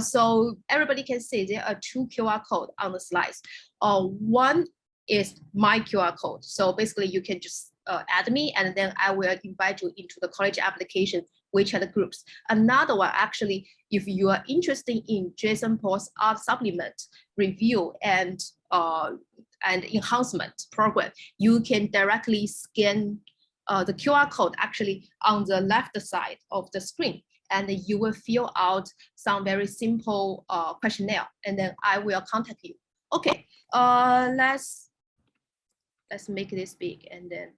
So everybody can see there are 2 QR codes on the slides. One is my QR code. So basically you can just add me and then I will invite you into the college application WeChat groups. Another one, actually, if you are interested in Jasonpaul's art supplement review and and enhancement program, you can directly scan the QR code actually on the left side of the screen, and you will fill out some very simple questionnaire, and then I will contact you. Okay, let's make this big, and then.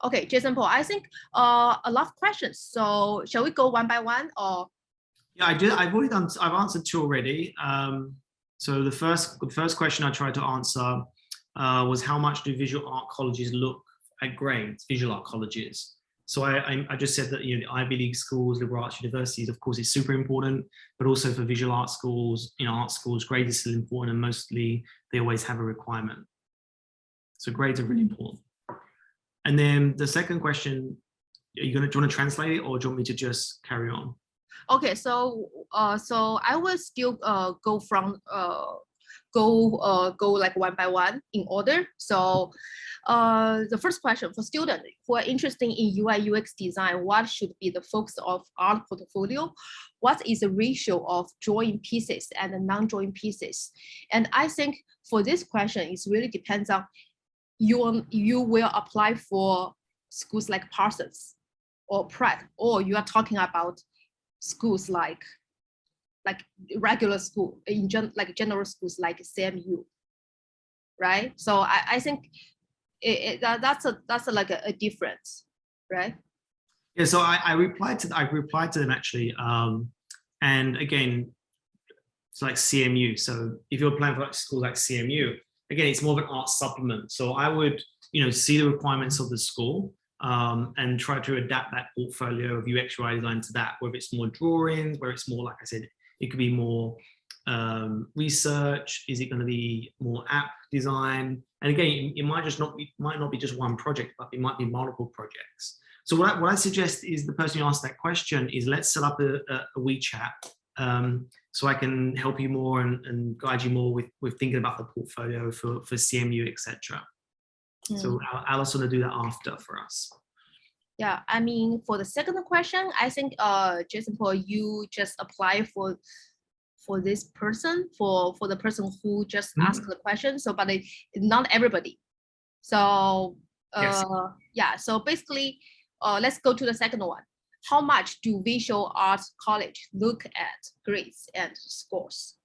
Okay, Jasonpaul, I think a lot of questions. So shall we go one by one, or?
Yeah, I've answered two already. So the first question I tried to answer was how much do visual art colleges look at grades, visual art colleges? So I just said that, you know, the Ivy League schools, liberal arts universities, of course, is super important, but also for visual art schools, you know, art schools, grades is still important, and mostly they always have a requirement. So grades are really important. And then the second question, do you want to translate it, or do you want me to just carry on?
Okay, so I will still go like one by one in order. So the first question for students who are interested in UI UX design, what should be the focus of art portfolio? What is the ratio of drawing pieces and non-drawing pieces? And I think for this question, it really depends on you will apply for schools like Parsons or Pratt, or you are talking about schools like regular school, like general schools like CMU, right? So I think that's like a difference, right?
Yeah, so I replied to them actually, and again, it's like CMU. So if you're applying for like school like CMU, again, it's more of an art supplement. So I would, you know, see the requirements of the school and try to adapt that portfolio of UX UI design to that, whether it's more drawings, where it's more, like I said, it could be more research. Is it going to be more app design? And again, it might not be just one project, but it might be multiple projects. So what I suggest is the person who asked that question is, let's set up a WeChat so I can help you more and guide you more with thinking about the portfolio for CMU, etc. So Alice will do that after for us.
Yeah, I mean, for the second question, I think Jasonpaul, you just apply for this person, for the person who just asked the question. So, but not everybody. So
Yes.
yeah, so basically, let's go to the second one. How much do visual arts college look at grades and scores,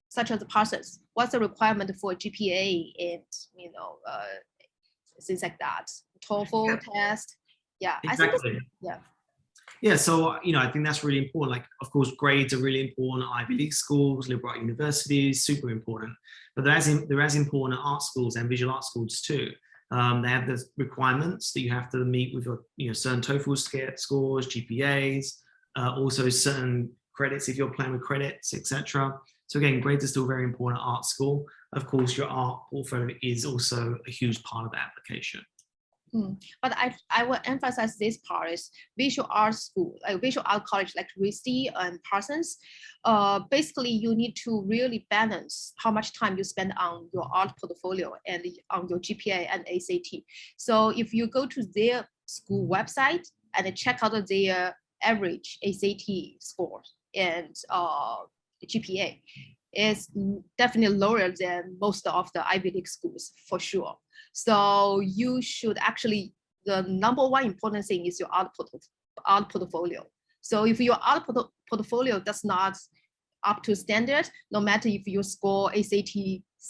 such as the Parsons? What's the requirement for GPA and, you know, things like that? TOEFL test. Yeah,
exactly.
I think
Yeah, so, you know, I think that's really important. Like, of course, grades are really important. Ivy League schools, liberal arts universities, super important. But they're as important at art schools and visual art schools too. They have the requirements that you have to meet with your, you know, certain TOEFL scores, GPAs, also certain credits if you're playing with credits, etc. So again, grades are still very important at art school. Of course, your art portfolio is also a huge part of the application.
But I will emphasize this part is visual art school, like visual art college like RISD and Parsons. Basically, you need to really balance how much time you spend on your art portfolio and on your GPA and ACT. So if you go to their school website and check out their average ACT score and GPA, is definitely lower than most of the Ivy League schools for sure. So you should actually, the number one important thing is your art portfolio. So if your art portfolio does not up to standard, no matter if you score ACT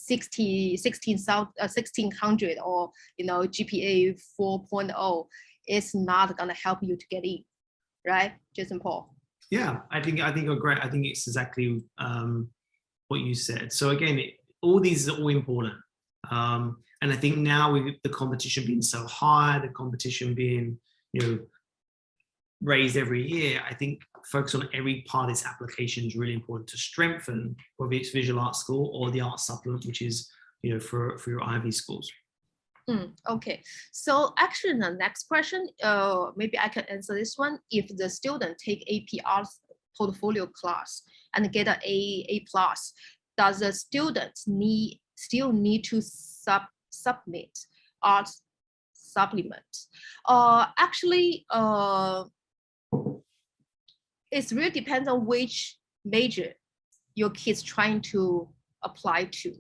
1600 or, you know, GPA 4.0, it's not gonna help you to get in, right, Jasonpaul?
Yeah, I think you're great. I think it's exactly what you said. So again, all these are all important. And I think now with the competition being so high, the competition being, you know, raised every year, I think focus on every part of this application is really important to strengthen whether it's visual art school or the art supplement, which is, you know, for your Ivy schools.
Okay, so actually the next question, maybe I can answer this one. If the student take AP Arts portfolio class and get an A+, does the student still need to submit art supplement? Actually, it really depends on which major your kid's trying to apply to.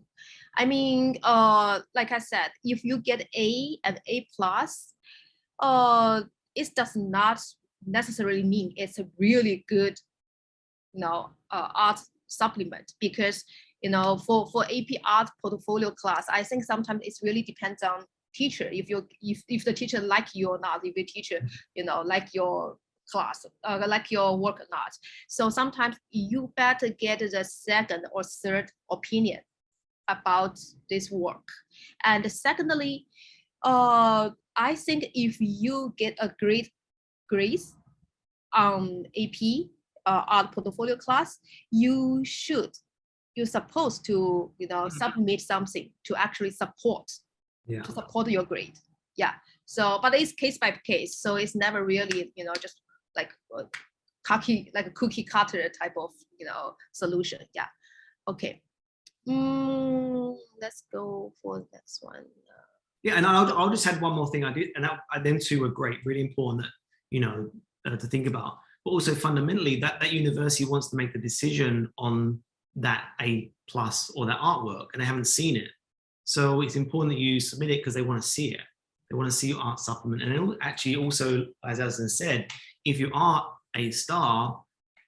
I mean, like I said, if you get A and A+, it does not necessarily mean it's a really good, art supplement, because, for AP art portfolio class, I think sometimes it really depends on teacher. If the teacher like you or not, if the teacher, like your class, like your work or not. So sometimes you better get the second or third opinion about this work. And secondly, I think if you get a great grades on AP art portfolio class, you're supposed to submit something to actually support your grade. Yeah. So, but it's case by case, so it's never really just like a cookie cutter type of solution. Yeah. Okay. Let's go for the next one.
Yeah, and I'll just add one more thing. Them two were great, really important that to think about. But also fundamentally, that university wants to make the decision on that A+ or that artwork, and they haven't seen it. So it's important that you submit it because they want to see it. They want to see your art supplement. And actually also, as Alison said, if you are A star,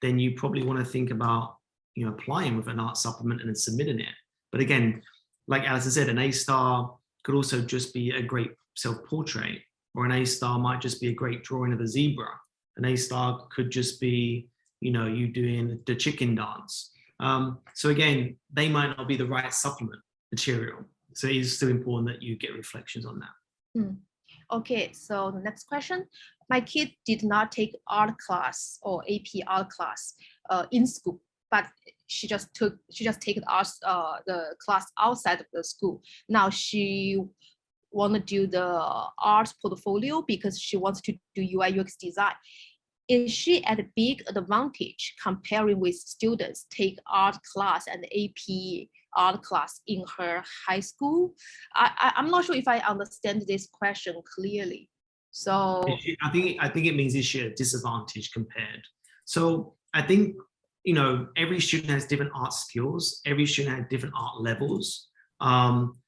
then you probably want to think about applying with an art supplement and then submitting it. But again, like Alison said, an A star could also just be a great self-portrait, or an A star might just be a great drawing of a zebra. An A star could just be, you doing the chicken dance. So again, they might not be the right supplement material. So it is still important that you get reflections on that.
Okay, so the next question. My kid did not take art class or AP art class in school, but she just take the class outside of the school. Now she want to do the art portfolio because she wants to do UI UX design. Is she at a big advantage comparing with students take art class and AP art class in her high school? I'm not sure if I understand this question clearly. So
I think it means is she at a disadvantage compared. So I think every student has different art skills. Every student has different art levels.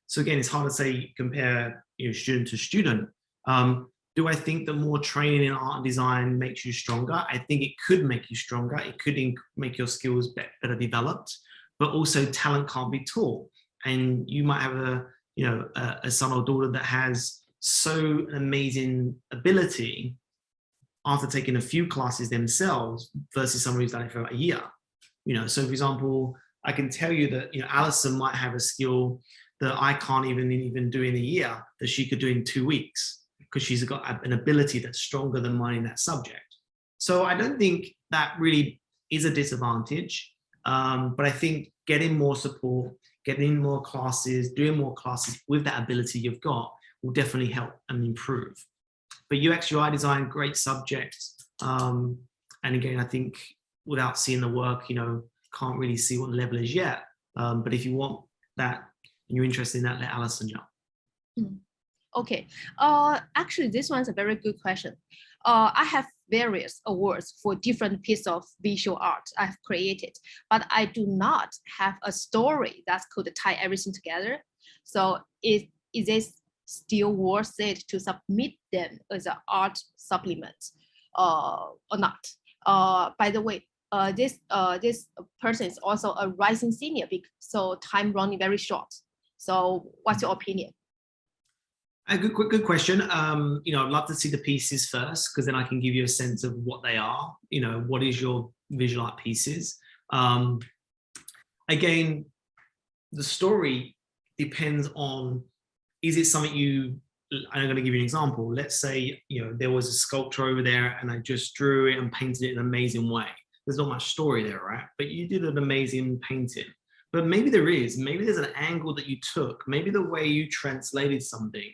So again, it's hard to say compare student to student. Do I think that more training in art and design makes you stronger? I think it could make you stronger. It could make your skills better developed, but also talent can't be taught. And you might have a son or daughter that has so amazing ability after taking a few classes themselves versus someone who's done it for a year. So for example, I can tell you that Alison might have a skill that I can't even do in a year that she could do in 2 weeks, because she's got an ability that's stronger than mine in that subject. So I don't think that really is a disadvantage, but I think getting more support, getting more classes, doing more classes with that ability you've got will definitely help and improve. But UX UI design, great subject. And again, I think without seeing the work, can't really see what the level is yet. But if you want that and you're interested in that, let Alison know.
Okay, actually, this one's a very good question. I have various awards for different pieces of visual art I've created, but I do not have a story that could tie everything together. So is this still worth it to submit them as an art supplement or not? By the way, this person is also a rising senior, so time running very short. So what's your opinion?
A good question. I'd love to see the pieces first, because then I can give you a sense of what they are. What is your visual art pieces? Again, the story depends on, is it something I'm going to give you an example. Let's say, there was a sculpture over there and I just drew it and painted it in an amazing way. There's not much story there, right? But you did an amazing painting. But maybe there's an angle that you took, maybe the way you translated something,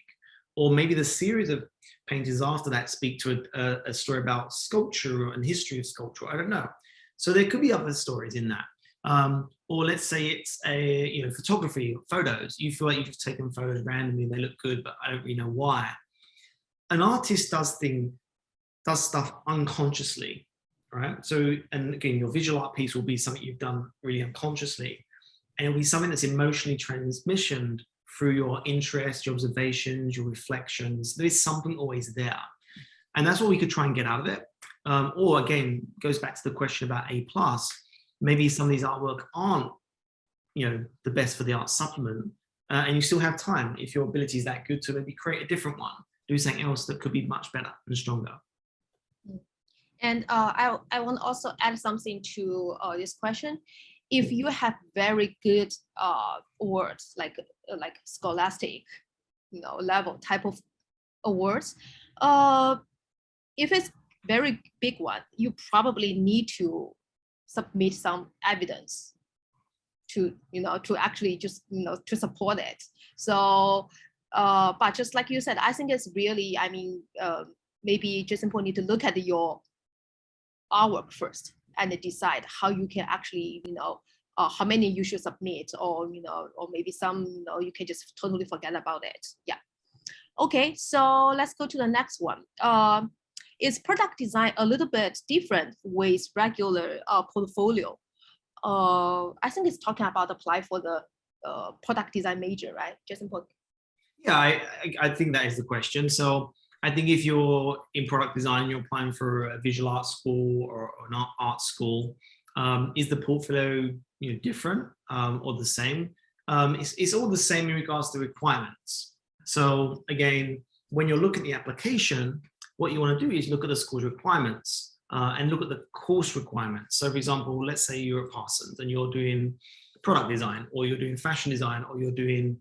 or maybe the series of paintings after that speak to a story about sculpture and history of sculpture. I don't know. So there could be other stories in that. Or let's say it's photography, photos. You feel like you've just taken photos randomly and they look good, but I don't really know why. An artist does stuff unconsciously, right? So, and again, your visual art piece will be something you've done really unconsciously. and it'll be something that's emotionally transmissioned through your interests, your observations, your reflections. There is something always there. And that's what we could try and get out of it. Or again, goes back to the question about A+. Maybe some of these artwork aren't, the best for the art supplement, and you still have time, if your ability is that good, to maybe create a different one, do something else that could be much better and stronger.
And I want to also add something to this question. If you have very good awards, like scholastic, level type of awards, if it's very big one, you probably need to submit some evidence to actually just to support it. So but just like you said, I think it's really, maybe Jasonpaul need to look at your artwork first and decide how you can actually how many you should submit, or or maybe some you can just totally forget about it. Yeah. Okay, so let's go to the next one. Is product design a little bit different with regular portfolio? I think it's talking about apply for the product design major, right, Jasonpaul?
Yeah, I think that is the question. So I think if you're in product design, you're applying for a visual arts school or an art school, is the portfolio different or the same? It's all the same in regards to requirements. So again, when you're looking at the application, what you want to do is look at the school's requirements and look at the course requirements. So for example, let's say you're at Parsons and you're doing product design, or you're doing fashion design, or you're doing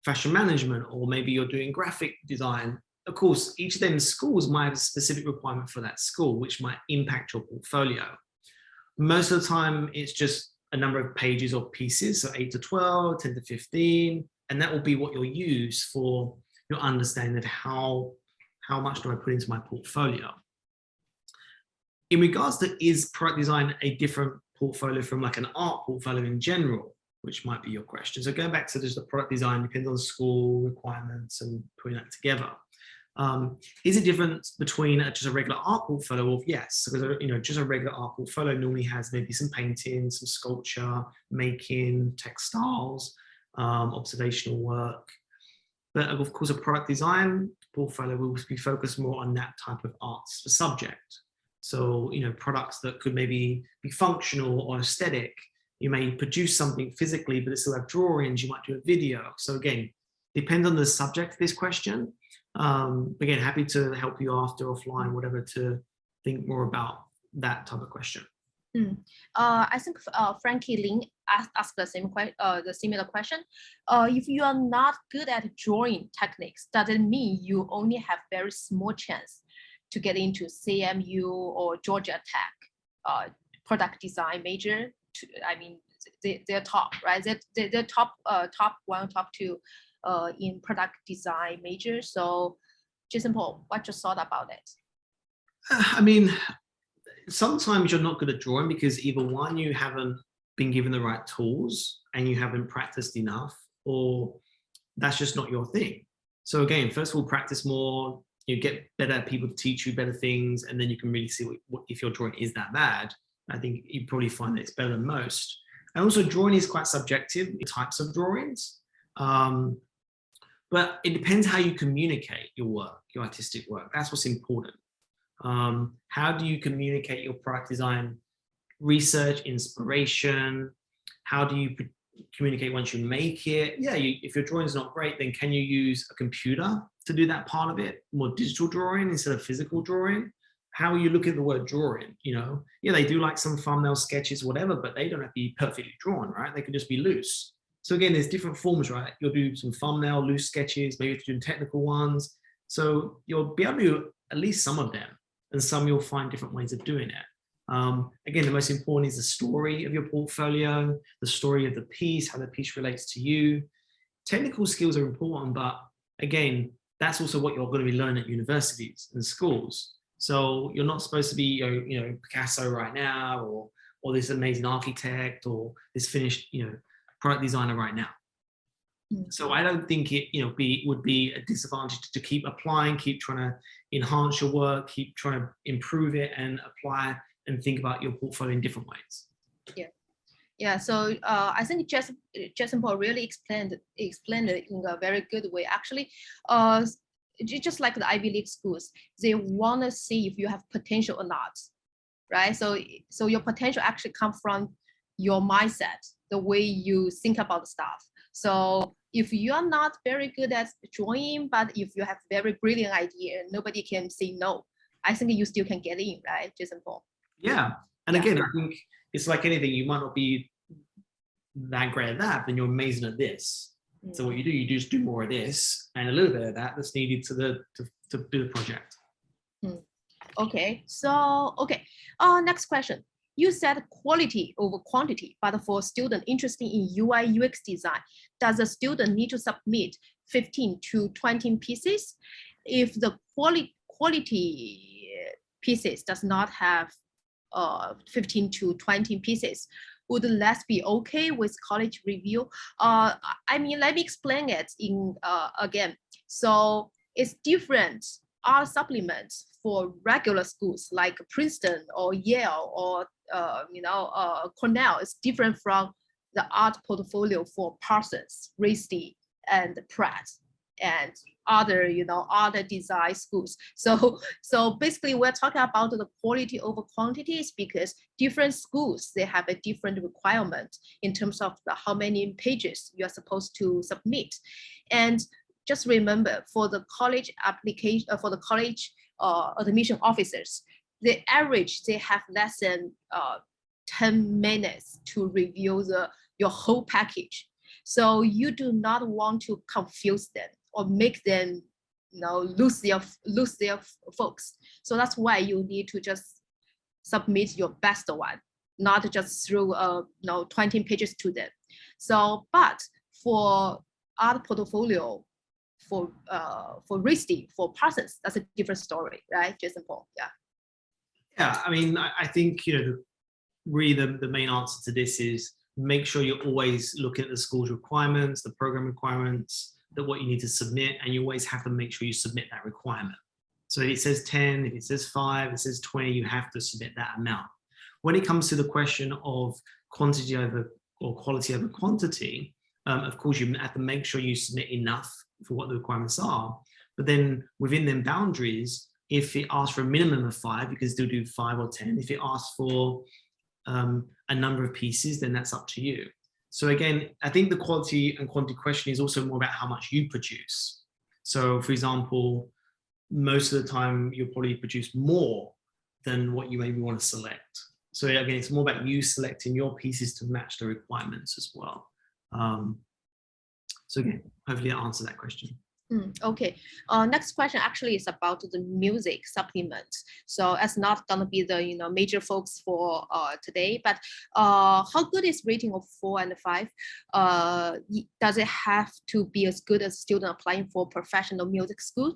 fashion management, or maybe you're doing graphic design. Of course, each of them schools might have a specific requirement for that school, which might impact your portfolio. Most of the time, it's just a number of pages or pieces, so 8 to 12, 10 to 15, and that will be what you'll use for your understanding of how much do I put into my portfolio. In regards to, is product design a different portfolio from like an art portfolio in general, which might be your question. So going back to just the product design, depends on school requirements and putting that together. Is it different between just a regular art portfolio? Well, yes, because just a regular art portfolio normally has maybe some painting, some sculpture, making, textiles, observational work. But of course, a product design portfolio will be focused more on that type of arts subject. So, products that could maybe be functional or aesthetic. You may produce something physically, but it still have drawings. You might do a video. So again, depends on the subject of this question. Again, happy to help you after, offline, whatever, to think more about that type of question.
I think Frankie Lin asked the similar question. If you are not good at drawing techniques, does it mean you only have very small chance to get into CMU or Georgia Tech product design major? They're top, right? They're top one, top two in product design major. So, Jasonpaul, what's your thought about it?
Sometimes you're not good at drawing because either one, you haven't been given the right tools and you haven't practiced enough, or that's just not your thing. So again, first of all, practice more. You get better people to teach you better things, and then you can really see what if your drawing is that bad. I think you probably find that it's better than most. And also, drawing is quite subjective, types of drawings. But it depends how you communicate your work, your artistic work. That's what's important. How do you communicate your product design research, inspiration? How do you communicate once you make it? Yeah, if your drawing is not great, then can you use a computer to do that part of it? More digital drawing instead of physical drawing? How are you looking at the word drawing? Yeah, they do like some thumbnail sketches, whatever, but they don't have to be perfectly drawn, right? They could just be loose. So again, there's different forms, right? You'll do some thumbnail, loose sketches, maybe you do technical ones. So you'll be able to do at least some of them, and some you'll find different ways of doing it. Again, the most important is the story of your portfolio, the story of the piece, how the piece relates to you. Technical skills are important, but again, that's also what you're going to be learning at universities and schools. So you're not supposed to be, Picasso right now, or this amazing architect, or this finished, product designer right now. So I don't think it, would be a disadvantage to keep applying, keep trying to enhance your work, keep trying to improve it and apply and think about your portfolio in different ways.
Yeah. Yeah, so I think Jasonpaul really explained it in a very good way. Actually, just like the Ivy League schools, they want to see if you have potential or not, right? So your potential actually comes from your mindset, the way you think about stuff. So if you are not very good at drawing, but if you have very brilliant idea, nobody can say no. I think you still can get in, right, Jasonpaul?
Yeah, and again, I think it's like anything. You might not be that great at that, then you're amazing at this. So what you just do more of this and a little bit of that that's needed to do the project.
Okay, so next question. You said quality over quantity, but for a student interested in UI UX design, does a student need to submit 15 to 20 pieces? If the quality pieces does not have 15 to 20 pieces, would less be okay with college review? I mean, let me explain it in again. So it's different. Our supplements for regular schools like Princeton or Yale or Cornell is different from the art portfolio for Parsons, RISD, and Pratt, and other other design schools. So basically we're talking about the quality over quantities because different schools, they have a different requirement in terms of how many pages you are supposed to submit. And just remember, for the college application, for the college admission officers, the average, they have less than 10 minutes to review your whole package. So you do not want to confuse them or make them lose their focus. So that's why you need to just submit your best one, not just through 20 pages to them. So, but for art portfolio, for RISD, for Parsons, that's a different story, right, Jasonpaul?
Yeah, I mean, I think really the main answer to this is make sure you're always looking at the school's requirements, the program requirements, that what you need to submit, and you always have to make sure you submit that requirement. So if it says 10, if it says 5, if it says 20, you have to submit that amount. When it comes to the question of quantity over or quality over quantity, of course you have to make sure you submit enough for what the requirements are. But then within them boundaries, if it asks for a minimum of 5, you can still do 5 or 10. If it asks for a number of pieces, then that's up to you. So again, I think the quality and quantity question is also more about how much you produce. So for example, most of the time you'll probably produce more than what you maybe want to select. So again, it's more about you selecting your pieces to match the requirements as well. So again, hopefully that answers that question.
Okay, next question actually is about the music supplement. So it's not gonna be the major focus for today, but how good is rating of 4 and 5? Does it have to be as good as student applying for professional music school?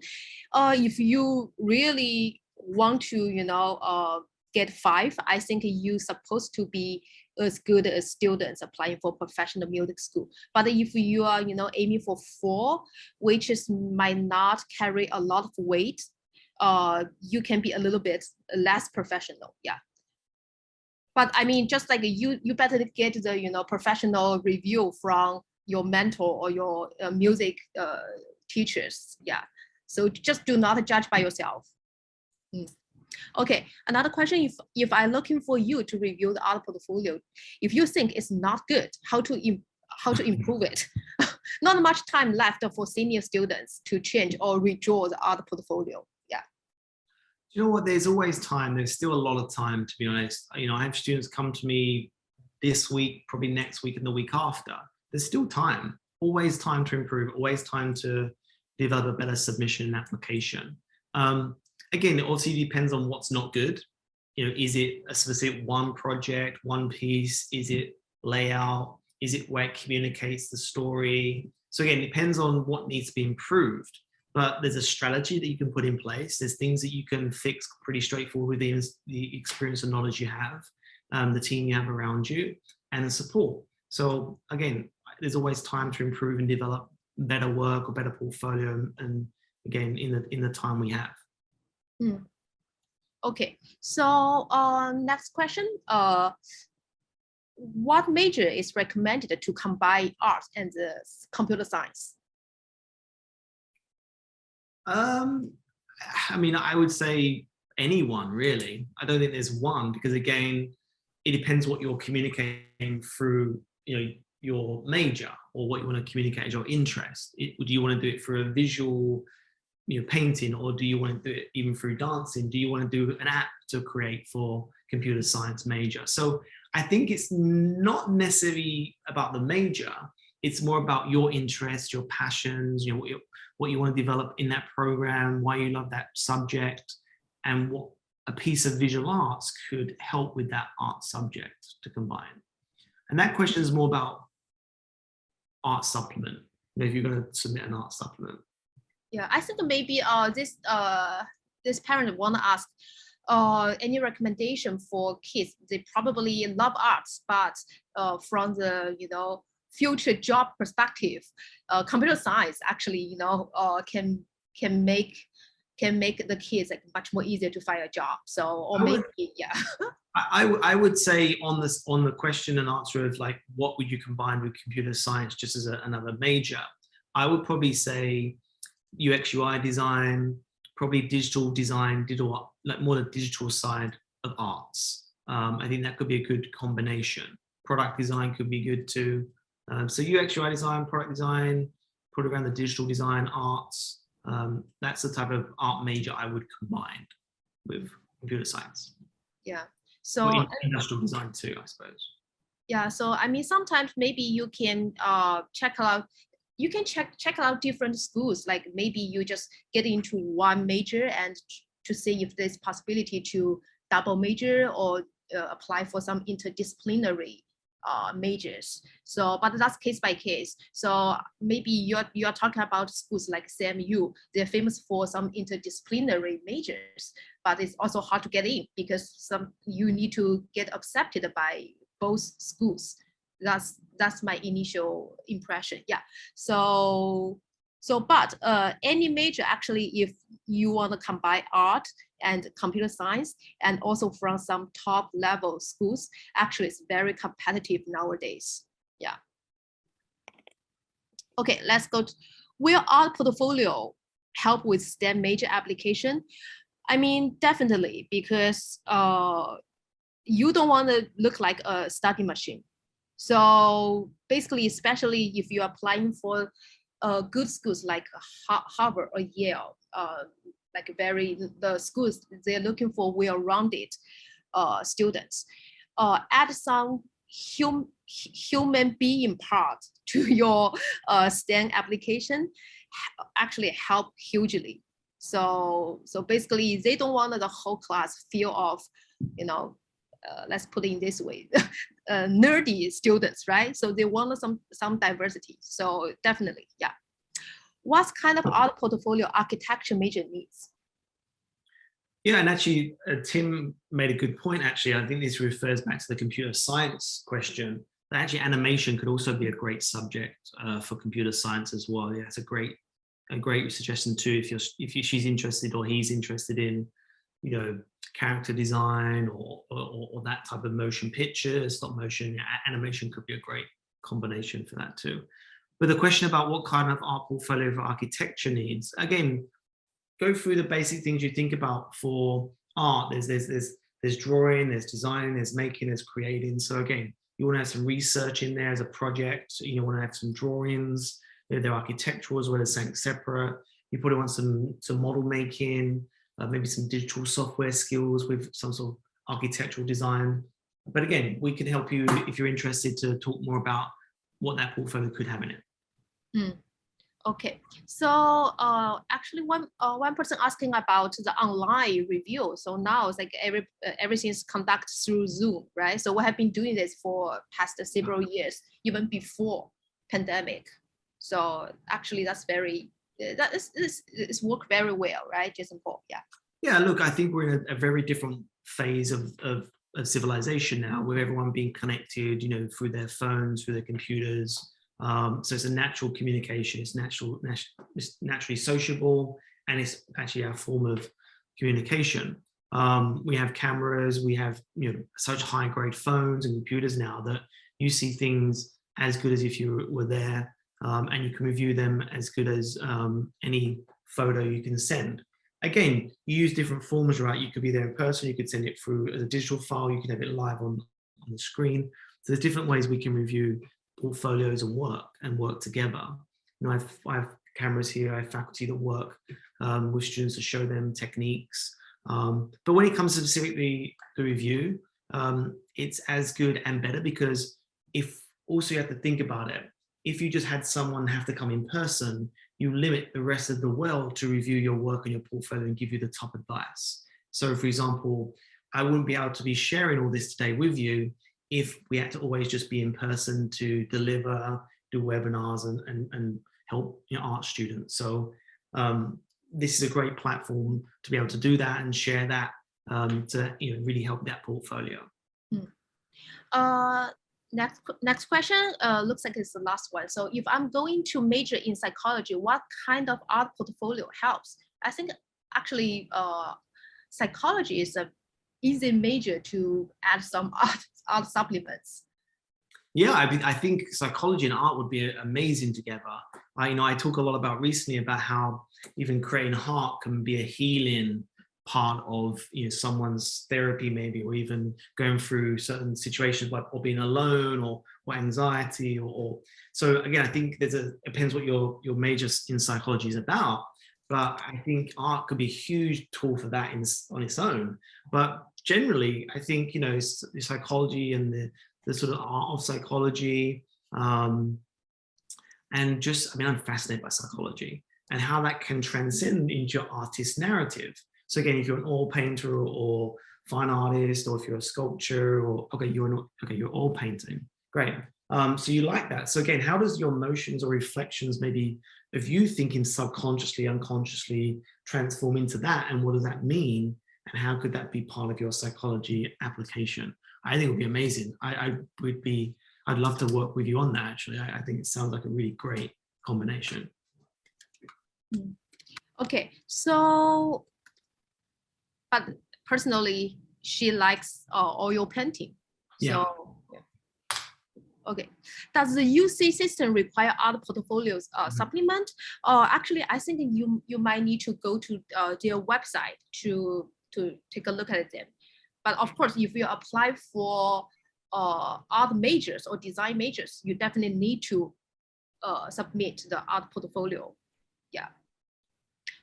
If you really want to get 5, I think you're supposed to be as good as students applying for professional music school. But if you are aiming for 4, which might not carry a lot of weight, you can be a little bit less professional. Yeah. But I mean, just like you better get the professional review from your mentor or your music teachers. Yeah. So just do not judge by yourself. Okay, another question, if I'm looking for you to review the art portfolio, if you think it's not good, how to improve it? Not much time left for senior students to change or redraw the art portfolio. Yeah.
You know what, there's always time. There's still a lot of time, to be honest. I have students come to me this week, probably next week and the week after. There's still time, always time to improve, always time to develop a better submission and application. Again, it also depends on what's not good. Is it a specific one project, one piece? Is it layout? Is it where it communicates the story? So again, it depends on what needs to be improved. But there's a strategy that you can put in place. There's things that you can fix pretty straightforward with the experience and knowledge you have, the team you have around you, and the support. So again, there's always time to improve and develop better work or better portfolio, and again, in the time we have.
Okay, so next question. what major is recommended to combine art and computer science?
I mean, I would say anyone really. I don't think there's one, because again, it depends what you're communicating through, your major, or what you want to communicate as your interest. Do you want to do it through a visual, painting, or do you want to do it even through dancing? Do you want to do an app to create for computer science major? So I think it's not necessarily about the major. It's more about your interests, your passions, what you want to develop in that program, why you love that subject, and what a piece of visual arts could help with that art subject to combine. And that question is more about art supplement, if you're going to submit an art supplement.
Yeah, I think maybe this parent want to ask any recommendation for kids. They probably love arts, but from the future job perspective, computer science actually can make the kids like much more easier to find a job. So, or maybe yeah.
I would say on the question and answer of like what would you combine with computer science just as another major, I would probably say UX UI design, probably digital design, like more the digital side of arts. I think that could be a good combination. Product design could be good too. So UX UI design, product design, put around the digital design, arts. That's the type of art major I would combine with computer science.
Yeah. So
industrial design too, I suppose.
Yeah. So I mean, sometimes maybe you can check out different schools. Like maybe you just get into one major and to see if there's possibility to double major or apply for some interdisciplinary majors. So, but that's case by case. So maybe you're talking about schools like CMU. They're famous for some interdisciplinary majors, but it's also hard to get in because you need to get accepted by both schools. That's my initial impression. Yeah. But any major actually, if you want to combine art and computer science, and also from some top level schools, actually it's very competitive nowadays. Yeah. Okay, let's go. Will art portfolio help with STEM major application? I mean, definitely, because you don't want to look like a study machine. So basically, especially if you're applying for good schools like Harvard or Yale, the schools, they're looking for well-rounded students. Add some human being part to your STEM application actually help hugely. So basically, they don't want the whole class feel of, let's put it in this way, nerdy students, right? So they want some diversity. So definitely, yeah. What kind of art portfolio architecture major needs?
Yeah, and actually, Tim made a good point. Actually, I think this refers back to the computer science question. That actually, animation could also be a great subject for computer science as well. Yeah, it's a great suggestion too. If she's interested or he's interested in, character design or that type of motion picture, stop motion, animation could be a great combination for that too. But the question about what kind of art portfolio for architecture needs, again, go through the basic things you think about for art. There's drawing, there's design, there's making, there's creating. So again, you want to have some research in there as a project. You want to have some drawings. They're architectural as well as something separate. You probably want some model making, maybe some digital software skills with some sort of architectural design. But again, we can help you if you're interested to talk more about what that portfolio could have in it.
Okay, so actually one person asking about the online review. So now it's like everything's conducted through Zoom, right? So we have been doing this for past several years, even before pandemic. So actually that's it's worked very well, right, Jasonpaul? Yeah.
Yeah, look, I think we're in a very different phase of civilization now, with everyone being connected, through their phones, through their computers. So it's a natural communication. It's naturally sociable, and it's actually our form of communication. We have cameras, we have such high grade phones and computers now that you see things as good as if you were there, and you can review them as good as any photo you can send. Again, you use different forms, right? You could be there in person, you could send it through as a digital file, you can have it live on the screen. So there's different ways we can review portfolios and work together. I have cameras here, I have faculty that work with students to show them techniques. But when it comes to specifically the review, it's as good and better, because if also you have to think about it, if you just had someone have to come in person, you limit the rest of the world to review your work and your portfolio and give you the top advice. So for example, I wouldn't be able to be sharing all this today with you if we had to always just be in person to deliver, do webinars and help art students. So this is a great platform to be able to do that and share that to really help that portfolio.
Next question looks like it's the last one. So if I'm going to major in psychology, what kind of art portfolio helps? I think actually psychology is an easy major to add some art supplements.
Yeah, I think psychology and art would be amazing together. I talk a lot about recently about how even creating art can be a healing part of someone's therapy, maybe, or even going through certain situations like or being alone or anxiety or so again, I think it depends what your major in psychology is about, but I think art could be a huge tool for that on its own. But generally, I think the psychology and the sort of art of psychology, and just I'm fascinated by psychology and how that can transcend into your artist narrative. So again, if you're an oil painter or fine artist, or if you're a sculptor, or you're oil painting, great. So you like that. So again, how does your emotions or reflections maybe of you thinking subconsciously, unconsciously transform into that? And what does that mean? And how could that be part of your psychology application? I think it would be amazing. I'd love to work with you on that, actually. I think it sounds like a really great combination.
Okay, so but personally, she likes oil painting. So, yeah. Okay. Does the UC system require art portfolios supplement? Actually, I think you might need to go to their website to take a look at them. But of course, if you apply for art majors or design majors, you definitely need to submit the art portfolio. Yeah.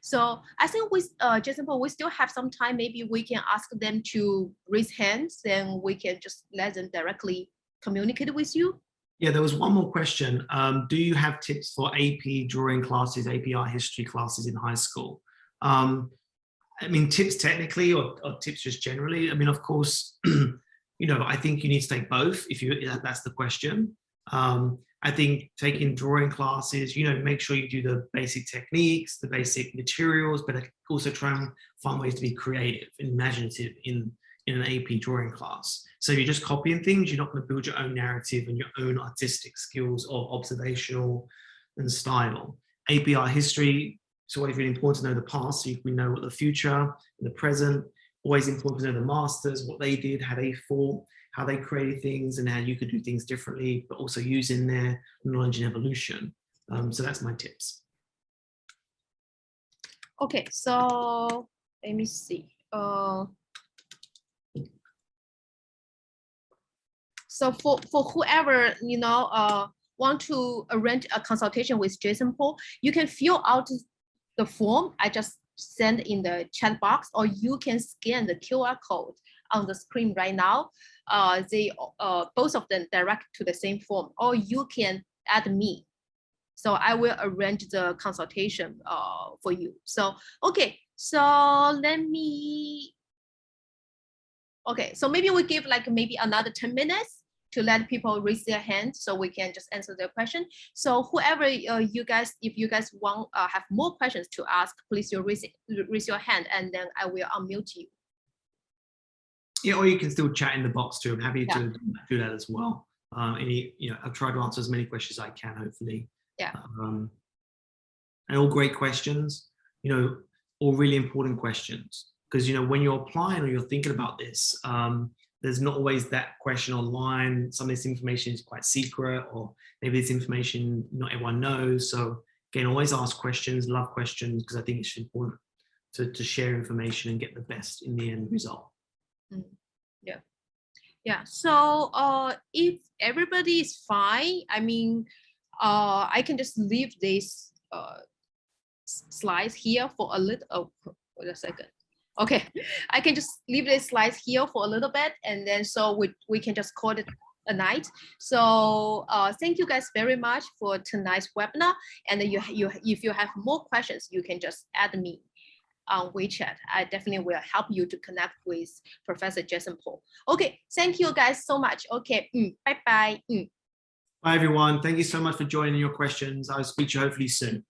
So I think with Jasonpaul, we still have some time. Maybe we can ask them to raise hands, then we can just let them directly communicate with you.
Yeah, there was one more question. Do you have tips for AP drawing classes, AP art history classes in high school? Tips technically or tips just generally? Of course, I think you need to take both if that's the question. I think taking drawing classes, make sure you do the basic techniques, the basic materials, but also try and find ways to be creative and imaginative in an AP drawing class. So if you're just copying things, you're not going to build your own narrative and your own artistic skills of observational and style. AP art history, it's always really important to know the past, so we know what the future and the present. Always important to know the masters, what they did, how they thought, how they created things, and how you could do things differently, but also using their knowledge and evolution. So that's my tips.
Okay, so let me see. So for whoever want to arrange a consultation with Jasonpaul, you can fill out the form I just sent in the chat box, or you can scan the QR code on the screen right now. They both of them direct to the same form, or you can add me. So I will arrange the consultation for you. So okay, so so maybe we give maybe another 10 minutes to let people raise their hands so we can just answer their question. So whoever if you guys want have more questions to ask, please raise your hand, and then I will unmute you.
Yeah, or you can still chat in the box too. I'm happy to do that as well. I've tried to answer as many questions as I can, hopefully.
Yeah.
And all great questions, all really important questions. because when you're applying or you're thinking about this, there's not always that question online. Some of this information is quite secret, or maybe this information not everyone knows. So again, always ask questions, love questions, because I think it's important to share information and get the best in the end result.
Yeah. So if everybody is fine, I mean, I can just leave this slides here for a little. Wait a second. Okay, I can just leave these slides here for a little bit, and then so we can just call it a night. So thank you guys very much for tonight's webinar. And if you have more questions, you can just add me on WeChat. I definitely will help you to connect with Professor Jasonpaul. Okay, thank you guys so much. Okay, bye bye.
Bye everyone. Thank you so much for joining your questions. I'll speak to you hopefully soon.